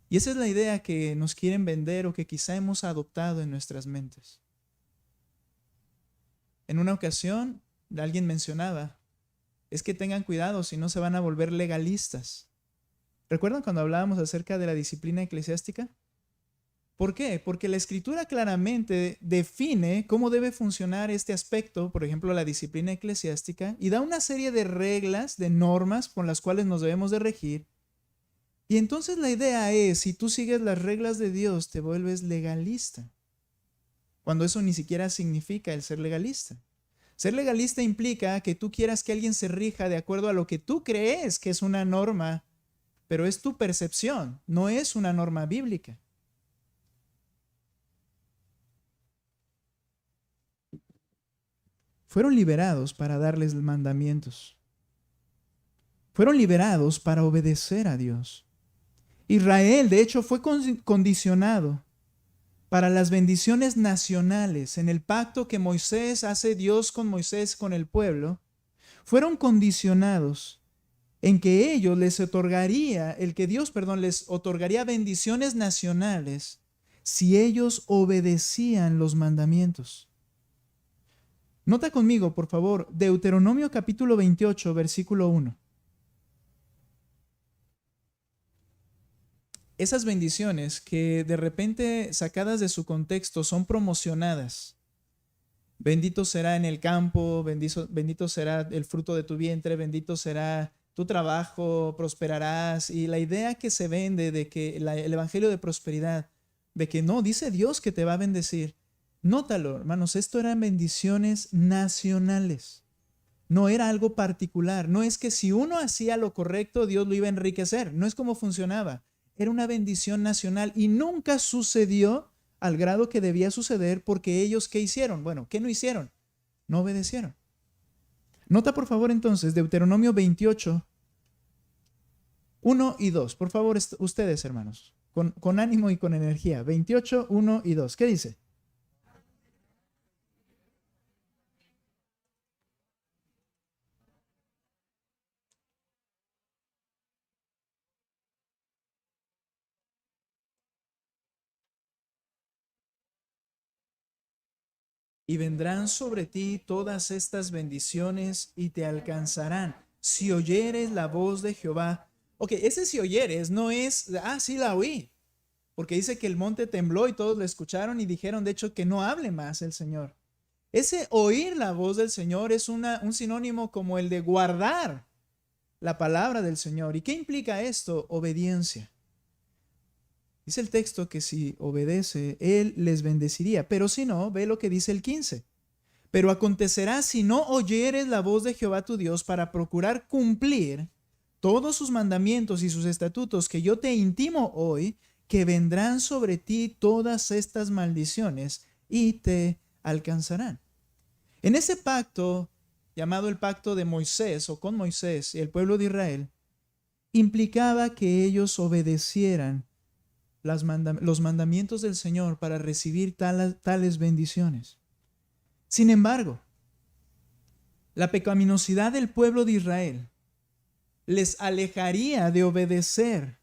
Y esa es la idea que nos quieren vender o que quizá hemos adoptado en nuestras mentes. En una ocasión, alguien mencionaba, es que tengan cuidado si no se van a volver legalistas. ¿Recuerdan cuando hablábamos acerca de la disciplina eclesiástica? ¿Por qué? Porque la Escritura claramente define cómo debe funcionar este aspecto, por ejemplo, la disciplina eclesiástica, y da una serie de reglas, de normas con las cuales nos debemos de regir. Y entonces la idea es, si tú sigues las reglas de Dios, te vuelves legalista, cuando eso ni siquiera significa el ser legalista. Ser legalista implica que tú quieras que alguien se rija de acuerdo a lo que tú crees que es una norma, pero es tu percepción, no es una norma bíblica. Fueron liberados para darles mandamientos. Fueron liberados para obedecer a Dios. Israel, de hecho, fue condicionado para las bendiciones nacionales en el pacto que Moisés hace Dios con Moisés, con el pueblo. Fueron condicionados en que ellos les otorgaría, les otorgaría bendiciones nacionales si ellos obedecían los mandamientos. Nota conmigo, por favor, Deuteronomio capítulo 28, versículo 1. Esas bendiciones que de repente sacadas de su contexto son promocionadas. Bendito será en el campo, bendito será el fruto de tu vientre, bendito será tu trabajo, prosperarás. Y la idea que se vende de que el evangelio de prosperidad, de que no, dice Dios que te va a bendecir. Nótalo, hermanos, esto eran bendiciones nacionales. No era algo particular. No es que si uno hacía lo correcto, Dios lo iba a enriquecer. No es como funcionaba. Era una bendición nacional y nunca sucedió al grado que debía suceder porque ellos, ¿qué hicieron? Bueno, ¿qué no hicieron? No obedecieron. Nota por favor entonces Deuteronomio 28, 1 y 2. Por favor, ustedes hermanos, con ánimo y con energía. 28, 1 y 2. ¿Qué dice? Y vendrán sobre ti todas estas bendiciones y te alcanzarán si oyeres la voz de Jehová. Ok, ese si oyeres no es, sí la oí, porque dice que el monte tembló y todos lo escucharon y dijeron de hecho que no hable más el Señor. Ese oír la voz del Señor es un sinónimo como el de guardar la palabra del Señor. ¿Y qué implica esto? Obediencia. Dice el texto que si obedece, Él les bendeciría. Pero si no, ve lo que dice el 15. Pero acontecerá si no oyeres la voz de Jehová tu Dios para procurar cumplir todos sus mandamientos y sus estatutos que yo te intimo hoy, que vendrán sobre ti todas estas maldiciones y te alcanzarán. En ese pacto, llamado el pacto de Moisés o con Moisés y el pueblo de Israel, implicaba que ellos obedecieran los mandamientos del Señor para recibir tales bendiciones. Sin embargo, la pecaminosidad del pueblo de Israel les alejaría de obedecer,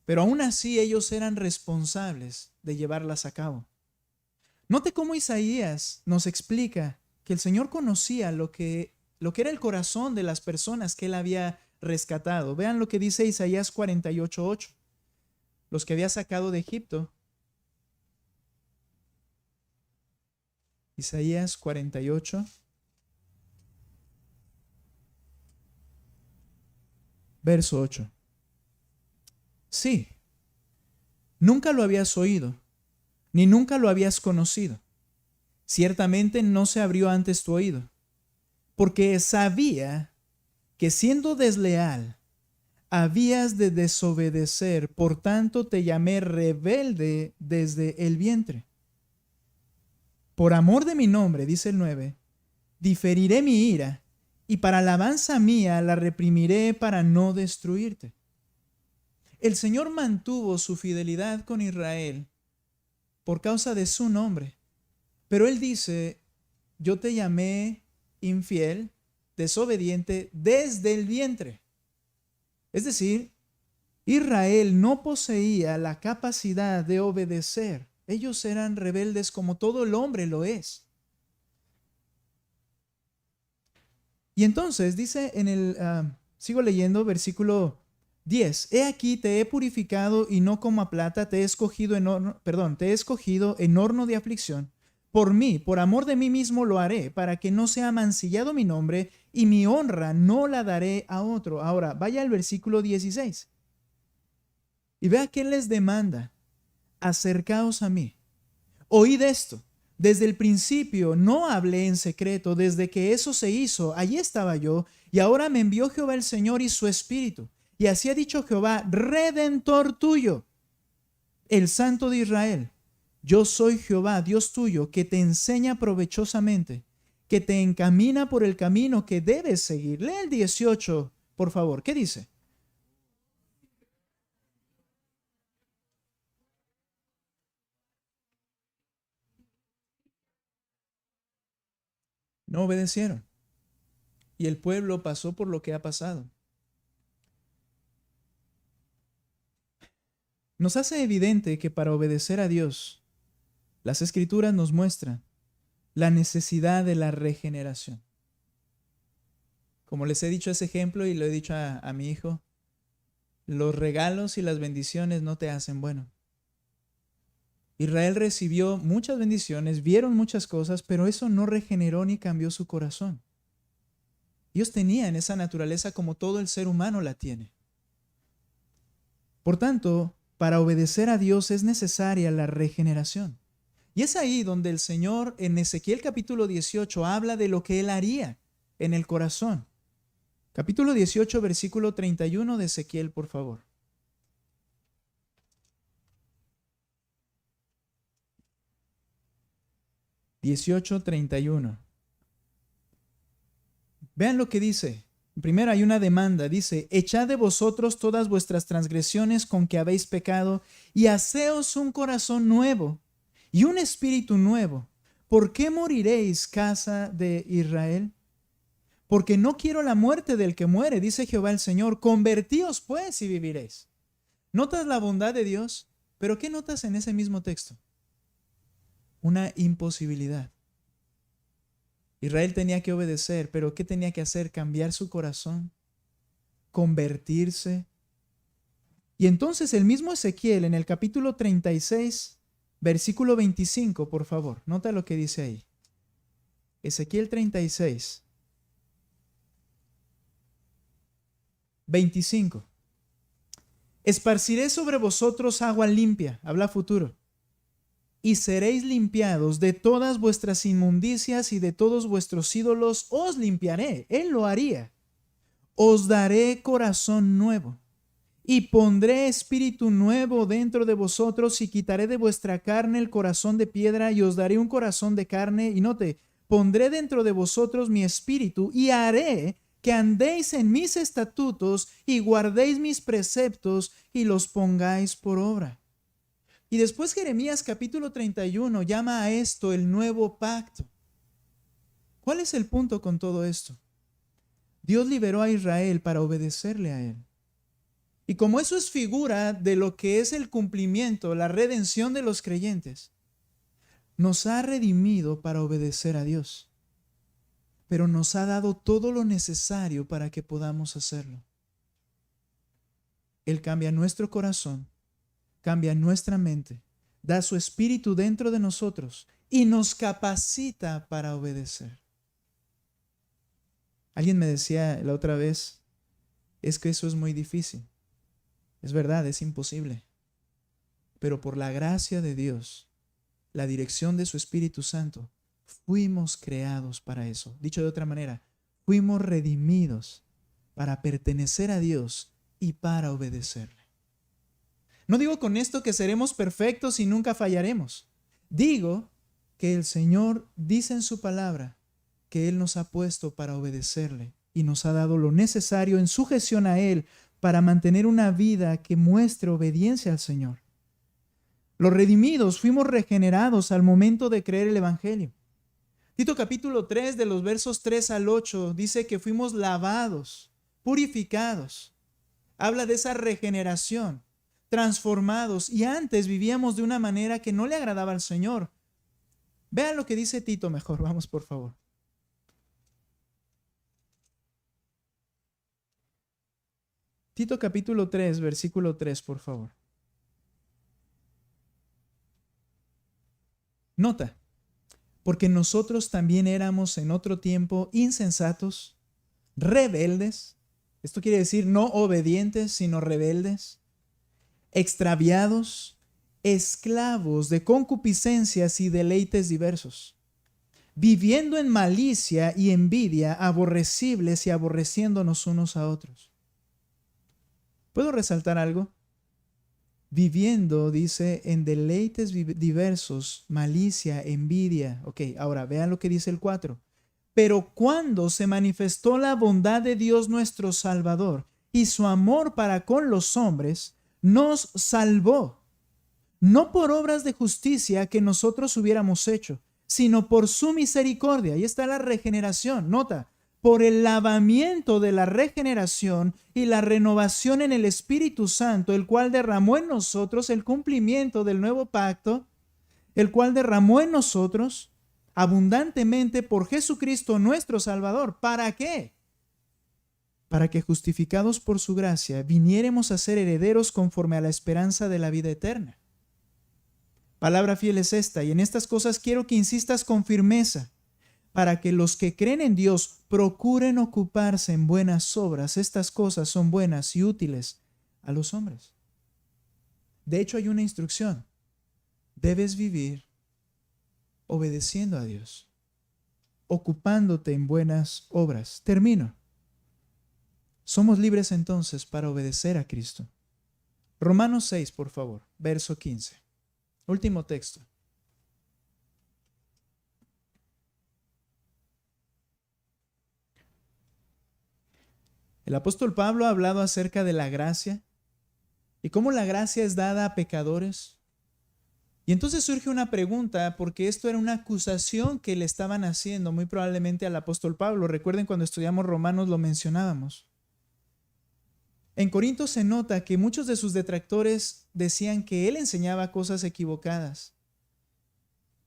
pero aún así ellos eran responsables de llevarlas a cabo. Note cómo Isaías nos explica que el Señor conocía lo que era el corazón de las personas que Él había rescatado. Vean lo que dice Isaías 48:8. Los que había sacado de Egipto. Isaías 48, verso 8. Sí, nunca lo habías oído, ni nunca lo habías conocido. Ciertamente no se abrió antes tu oído, porque sabía que siendo desleal, habías de desobedecer, por tanto te llamé rebelde desde el vientre. Por amor de mi nombre, dice el 9, diferiré mi ira, y para alabanza mía la reprimiré para no destruirte. El Señor mantuvo su fidelidad con Israel por causa de su nombre, pero Él dice, yo te llamé infiel, desobediente desde el vientre. Es decir, Israel no poseía la capacidad de obedecer. Ellos eran rebeldes como todo el hombre lo es. Y entonces dice sigo leyendo versículo 10. He aquí te he purificado y no como a plata, te he escogido en horno de aflicción. Por mí, por amor de mí mismo lo haré, para que no sea mancillado mi nombre, y mi honra no la daré a otro. Ahora, vaya al versículo 16. Y vea que les demanda: acercaos a mí. Oíd esto. Desde el principio no hablé en secreto, desde que eso se hizo, allí estaba yo, y ahora me envió Jehová el Señor y su Espíritu. Y así ha dicho Jehová, Redentor tuyo, el Santo de Israel: yo soy Jehová, Dios tuyo, que te enseña provechosamente, que te encamina por el camino que debes seguir. Lee el 18, por favor. ¿Qué dice? No obedecieron. Y el pueblo pasó por lo que ha pasado. Nos hace evidente que para obedecer a Dios, las Escrituras nos muestran la necesidad de la regeneración. Como les he dicho ese ejemplo y lo he dicho a mi hijo, los regalos y las bendiciones no te hacen bueno. Israel recibió muchas bendiciones, vieron muchas cosas, pero eso no regeneró ni cambió su corazón. Ellos tenían esa naturaleza como todo el ser humano la tiene. Por tanto, para obedecer a Dios es necesaria la regeneración. Y es ahí donde el Señor en Ezequiel capítulo 18 habla de lo que Él haría en el corazón. Capítulo 18, versículo 31 de Ezequiel, por favor. (18:31). Vean lo que dice. Primero hay una demanda, dice: echad de vosotros todas vuestras transgresiones con que habéis pecado, y haceos un corazón nuevo y un espíritu nuevo. ¿Por qué moriréis, casa de Israel? Porque no quiero la muerte del que muere, dice Jehová el Señor. Convertíos pues y viviréis. ¿Notas la bondad de Dios? ¿Pero qué notas en ese mismo texto? Una imposibilidad. Israel tenía que obedecer, pero ¿qué tenía que hacer? Cambiar su corazón, convertirse. Y entonces el mismo Ezequiel en el capítulo 36, versículo 25, por favor, nota lo que dice ahí. Ezequiel 36, 25. Esparciré sobre vosotros agua limpia, habla futuro, y seréis limpiados de todas vuestras inmundicias y de todos vuestros ídolos, os limpiaré. Él lo haría. Os daré corazón nuevo y pondré espíritu nuevo dentro de vosotros y quitaré de vuestra carne el corazón de piedra y os daré un corazón de carne. Y note, pondré dentro de vosotros mi espíritu y haré que andéis en mis estatutos y guardéis mis preceptos y los pongáis por obra. Y después Jeremías capítulo 31 llama a esto el nuevo pacto. ¿Cuál es el punto con todo esto? Dios liberó a Israel para obedecerle a Él. Y como eso es figura de lo que es el cumplimiento, la redención de los creyentes, nos ha redimido para obedecer a Dios. Pero nos ha dado todo lo necesario para que podamos hacerlo. Él cambia nuestro corazón, cambia nuestra mente, da su espíritu dentro de nosotros y nos capacita para obedecer. Alguien me decía la otra vez, es que eso es muy difícil. Es verdad, es imposible. Pero por la gracia de Dios, la dirección de su Espíritu Santo, fuimos creados para eso. Dicho de otra manera, fuimos redimidos para pertenecer a Dios y para obedecerle. No digo con esto que seremos perfectos y nunca fallaremos. Digo que el Señor dice en su palabra que Él nos ha puesto para obedecerle y nos ha dado lo necesario en sujeción a Él para mantener una vida que muestre obediencia al Señor. Los redimidos fuimos regenerados al momento de creer el Evangelio. Tito capítulo 3 de los versos 3 al 8 dice que fuimos lavados, purificados. Habla de esa regeneración, transformados, y antes vivíamos de una manera que no le agradaba al Señor. Vean lo que dice Tito mejor, vamos por favor. Tito capítulo 3, versículo 3, por favor. Nota, porque nosotros también éramos en otro tiempo insensatos, rebeldes, esto quiere decir no obedientes, sino rebeldes, extraviados, esclavos de concupiscencias y deleites diversos, viviendo en malicia y envidia, aborrecibles y aborreciéndonos unos a otros. ¿Puedo resaltar algo? Viviendo, dice, en deleites diversos, malicia, envidia. Ok, ahora vean lo que dice el 4. Pero cuando se manifestó la bondad de Dios nuestro Salvador y su amor para con los hombres, nos salvó, no por obras de justicia que nosotros hubiéramos hecho, sino por su misericordia. Ahí está la regeneración. Nota, por el lavamiento de la regeneración y la renovación en el Espíritu Santo, el cual derramó en nosotros el cumplimiento del nuevo pacto, el cual derramó en nosotros abundantemente por Jesucristo nuestro Salvador. ¿Para qué? Para que justificados por su gracia viniéremos a ser herederos conforme a la esperanza de la vida eterna. Palabra fiel es esta, y en estas cosas quiero que insistas con firmeza, para que los que creen en Dios procuren ocuparse en buenas obras. Estas cosas son buenas y útiles a los hombres. De hecho, hay una instrucción. Debes vivir obedeciendo a Dios, ocupándote en buenas obras. Termino. Somos libres entonces para obedecer a Cristo. Romanos 6, por favor, verso 15. Último texto. El apóstol Pablo ha hablado acerca de la gracia y cómo la gracia es dada a pecadores. Y entonces surge una pregunta, porque esto era una acusación que le estaban haciendo muy probablemente al apóstol Pablo. Recuerden, cuando estudiamos Romanos lo mencionábamos. En Corinto se nota que muchos de sus detractores decían que él enseñaba cosas equivocadas.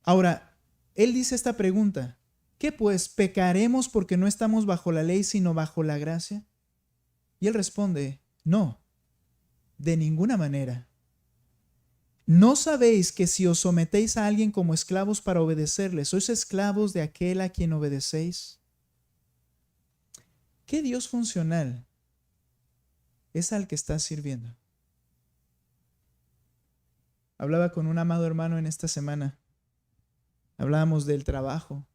Ahora, él dice esta pregunta: ¿qué pues? ¿Pecaremos porque no estamos bajo la ley sino bajo la gracia? Y él responde: no, de ninguna manera. ¿No sabéis que si os sometéis a alguien como esclavos para obedecerle, sois esclavos de aquel a quien obedecéis? ¿Qué Dios funcional es al que estás sirviendo? Hablaba con un amado hermano en esta semana. Hablábamos del trabajo.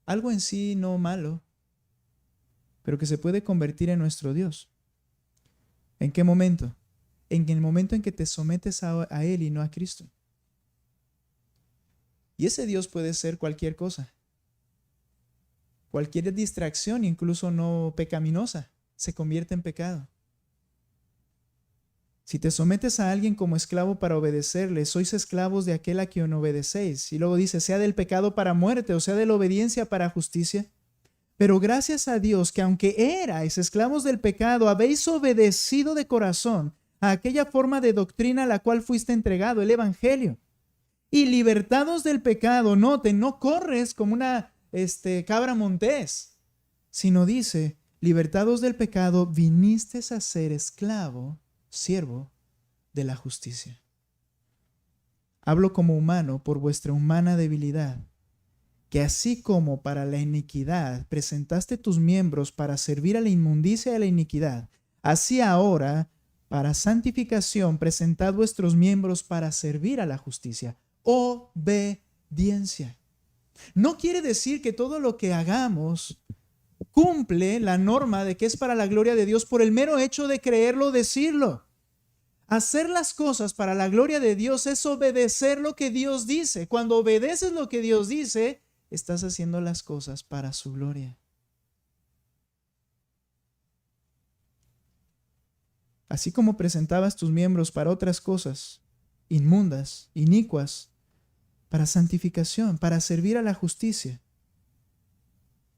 Algo en sí no malo, pero que se puede convertir en nuestro Dios. ¿En qué momento? En el momento en que te sometes a Él y no a Cristo. Y ese Dios puede ser cualquier cosa. Cualquier distracción, incluso no pecaminosa, se convierte en pecado. Si te sometes a alguien como esclavo para obedecerle, sois esclavos de aquel a quien obedecéis. Y luego dice, sea del pecado para muerte o sea de la obediencia para justicia. Pero gracias a Dios que aunque erais esclavos del pecado, habéis obedecido de corazón a aquella forma de doctrina a la cual fuiste entregado, el Evangelio. Y libertados del pecado, noten, no corres como una cabra montés, sino dice, libertados del pecado, viniste a ser esclavo, siervo de la justicia. Hablo como humano por vuestra humana debilidad, que así como para la iniquidad presentaste tus miembros para servir a la inmundicia de la iniquidad, así ahora, para santificación, presentad vuestros miembros para servir a la justicia. Obediencia. No quiere decir que todo lo que hagamos cumple la norma de que es para la gloria de Dios por el mero hecho de creerlo o decirlo. Hacer las cosas para la gloria de Dios es obedecer lo que Dios dice. Cuando obedeces lo que Dios dice, estás haciendo las cosas para su gloria. Así como presentabas tus miembros para otras cosas inmundas, inicuas, para santificación, para servir a la justicia.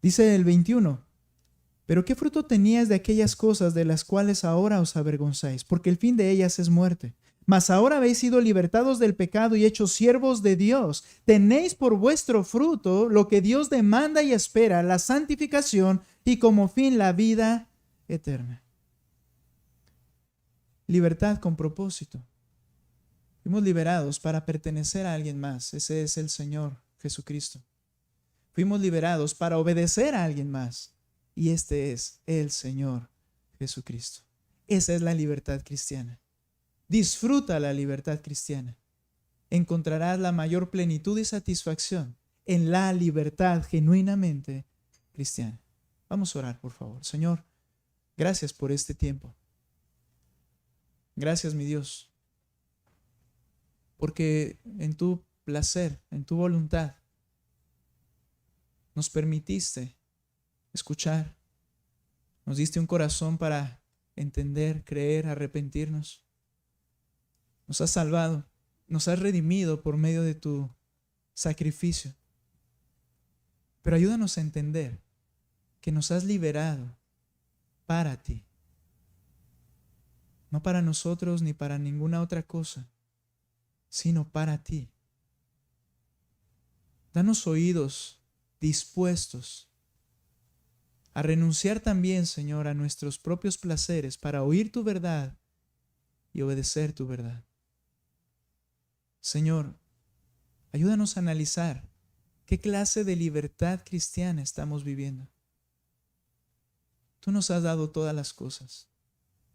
Dice el 21, pero ¿qué fruto tenías de aquellas cosas de las cuales ahora os avergonzáis? Porque el fin de ellas es muerte. Mas ahora habéis sido libertados del pecado y hechos siervos de Dios. Tenéis por vuestro fruto lo que Dios demanda y espera, la santificación y como fin la vida eterna. libertad con propósito. Fuimos liberados para pertenecer a alguien más. Ese es el Señor Jesucristo. Fuimos liberados para obedecer a alguien más. Y este es el Señor Jesucristo. Esa es la libertad cristiana. Disfruta la libertad cristiana. Encontrarás la mayor plenitud y satisfacción en la libertad genuinamente cristiana. Vamos a orar, por favor. Señor, gracias por este tiempo. Gracias, mi Dios, porque en tu placer, en tu voluntad, nos permitiste escuchar, nos diste un corazón para entender, creer, arrepentirnos. Nos has salvado, nos has redimido por medio de tu sacrificio. Pero ayúdanos a entender que nos has liberado para ti, no para nosotros ni para ninguna otra cosa, sino para ti. Danos oídos dispuestos a renunciar también, Señor, a nuestros propios placeres para oír tu verdad y obedecer tu verdad. Señor, ayúdanos a analizar qué clase de libertad cristiana estamos viviendo. Tú nos has dado todas las cosas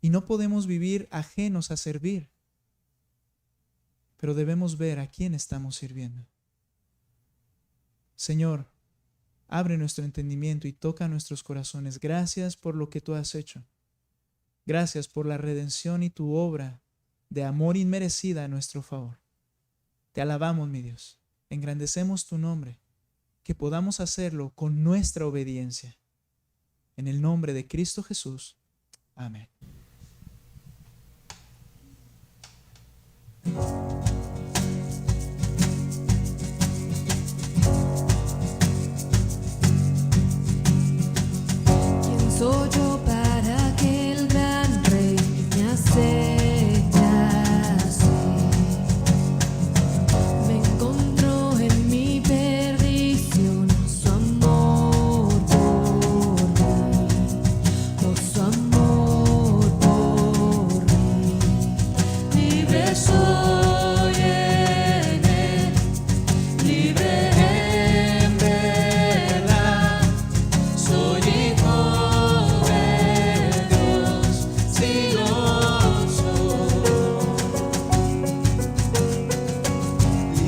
y no podemos vivir ajenos a servir, pero debemos ver a quién estamos sirviendo. Señor, abre nuestro entendimiento y toca nuestros corazones. Gracias por lo que tú has hecho. Gracias por la redención y tu obra de amor inmerecida a nuestro favor. Te alabamos, mi Dios. Engrandecemos tu nombre, que podamos hacerlo con nuestra obediencia. En el nombre de Cristo Jesús. Amén. ¿Quién soy yo para que el gran rey me acepte así? Me encontró en mi perdición su amor por mí, oh, su amor por mí. Libre soy en él, libre en verdad. Soy hijo de Dios, si lo soy.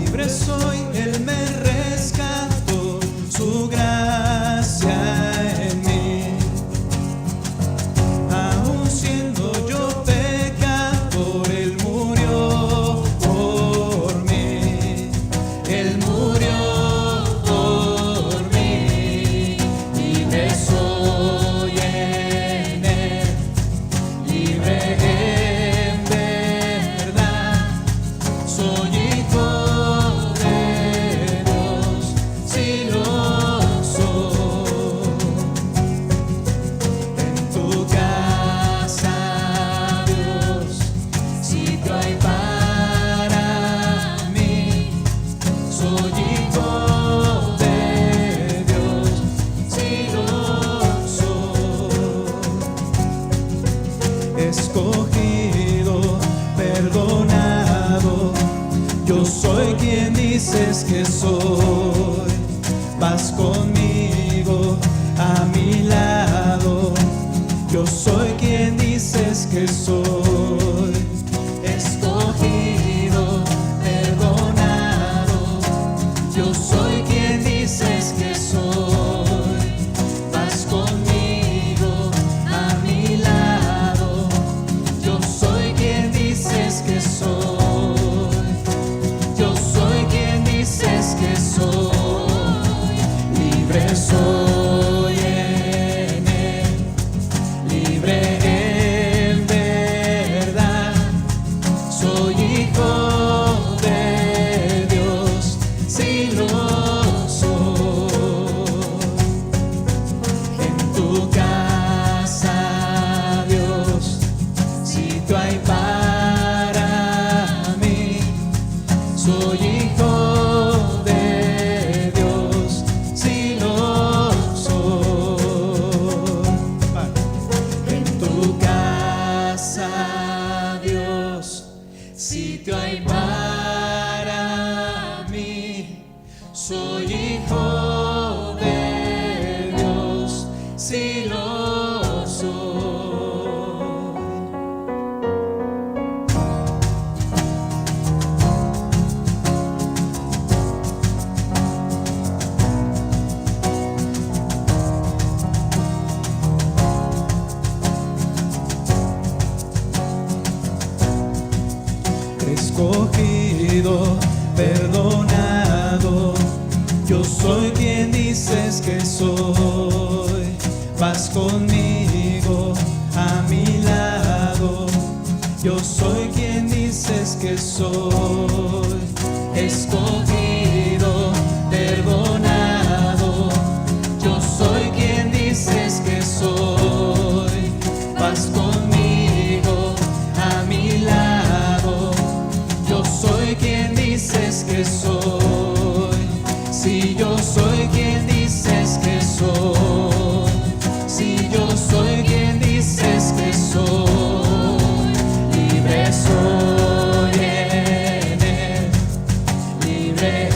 Libre soy, Él me rescató, su gracia en mí. Aun siendo yo pecador, Él murió por mí. Él murió por mí. Libre soy en él, Libre en verdad, soy hijo de Dios, si lo soy. En tu casa, Dios, sitio hay para mí. Soy hijo de Dios, si lo soy. Escogido, perdonado, yo soy quien dices que soy. Vas conmigo, a mi lado, yo soy quien dices que soy. Escogido, perdonado, yo soy quien dices que soy. Vas conmigo, a mi lado, yo soy quien dices que soy. Yo soy quien dices que soy. Libre soy en él, libre en verdad. Soy hijo de Dios, si lo soy. En tu casa, Dios, sitio hay para mí. Soy hijo de Dios, si lo soy. En tu casa, soy quien dices que soy. Vas conmigo a mi lado. Yo soy quien dices que soy. Escogido, perdonado. Yo soy quien dices que soy. Vas conmigo a mi lado. Yo soy quien dices que soy. Si yo soy quien dices que soy. Si yo soy quien dices que soy. Libre soy en él. Libre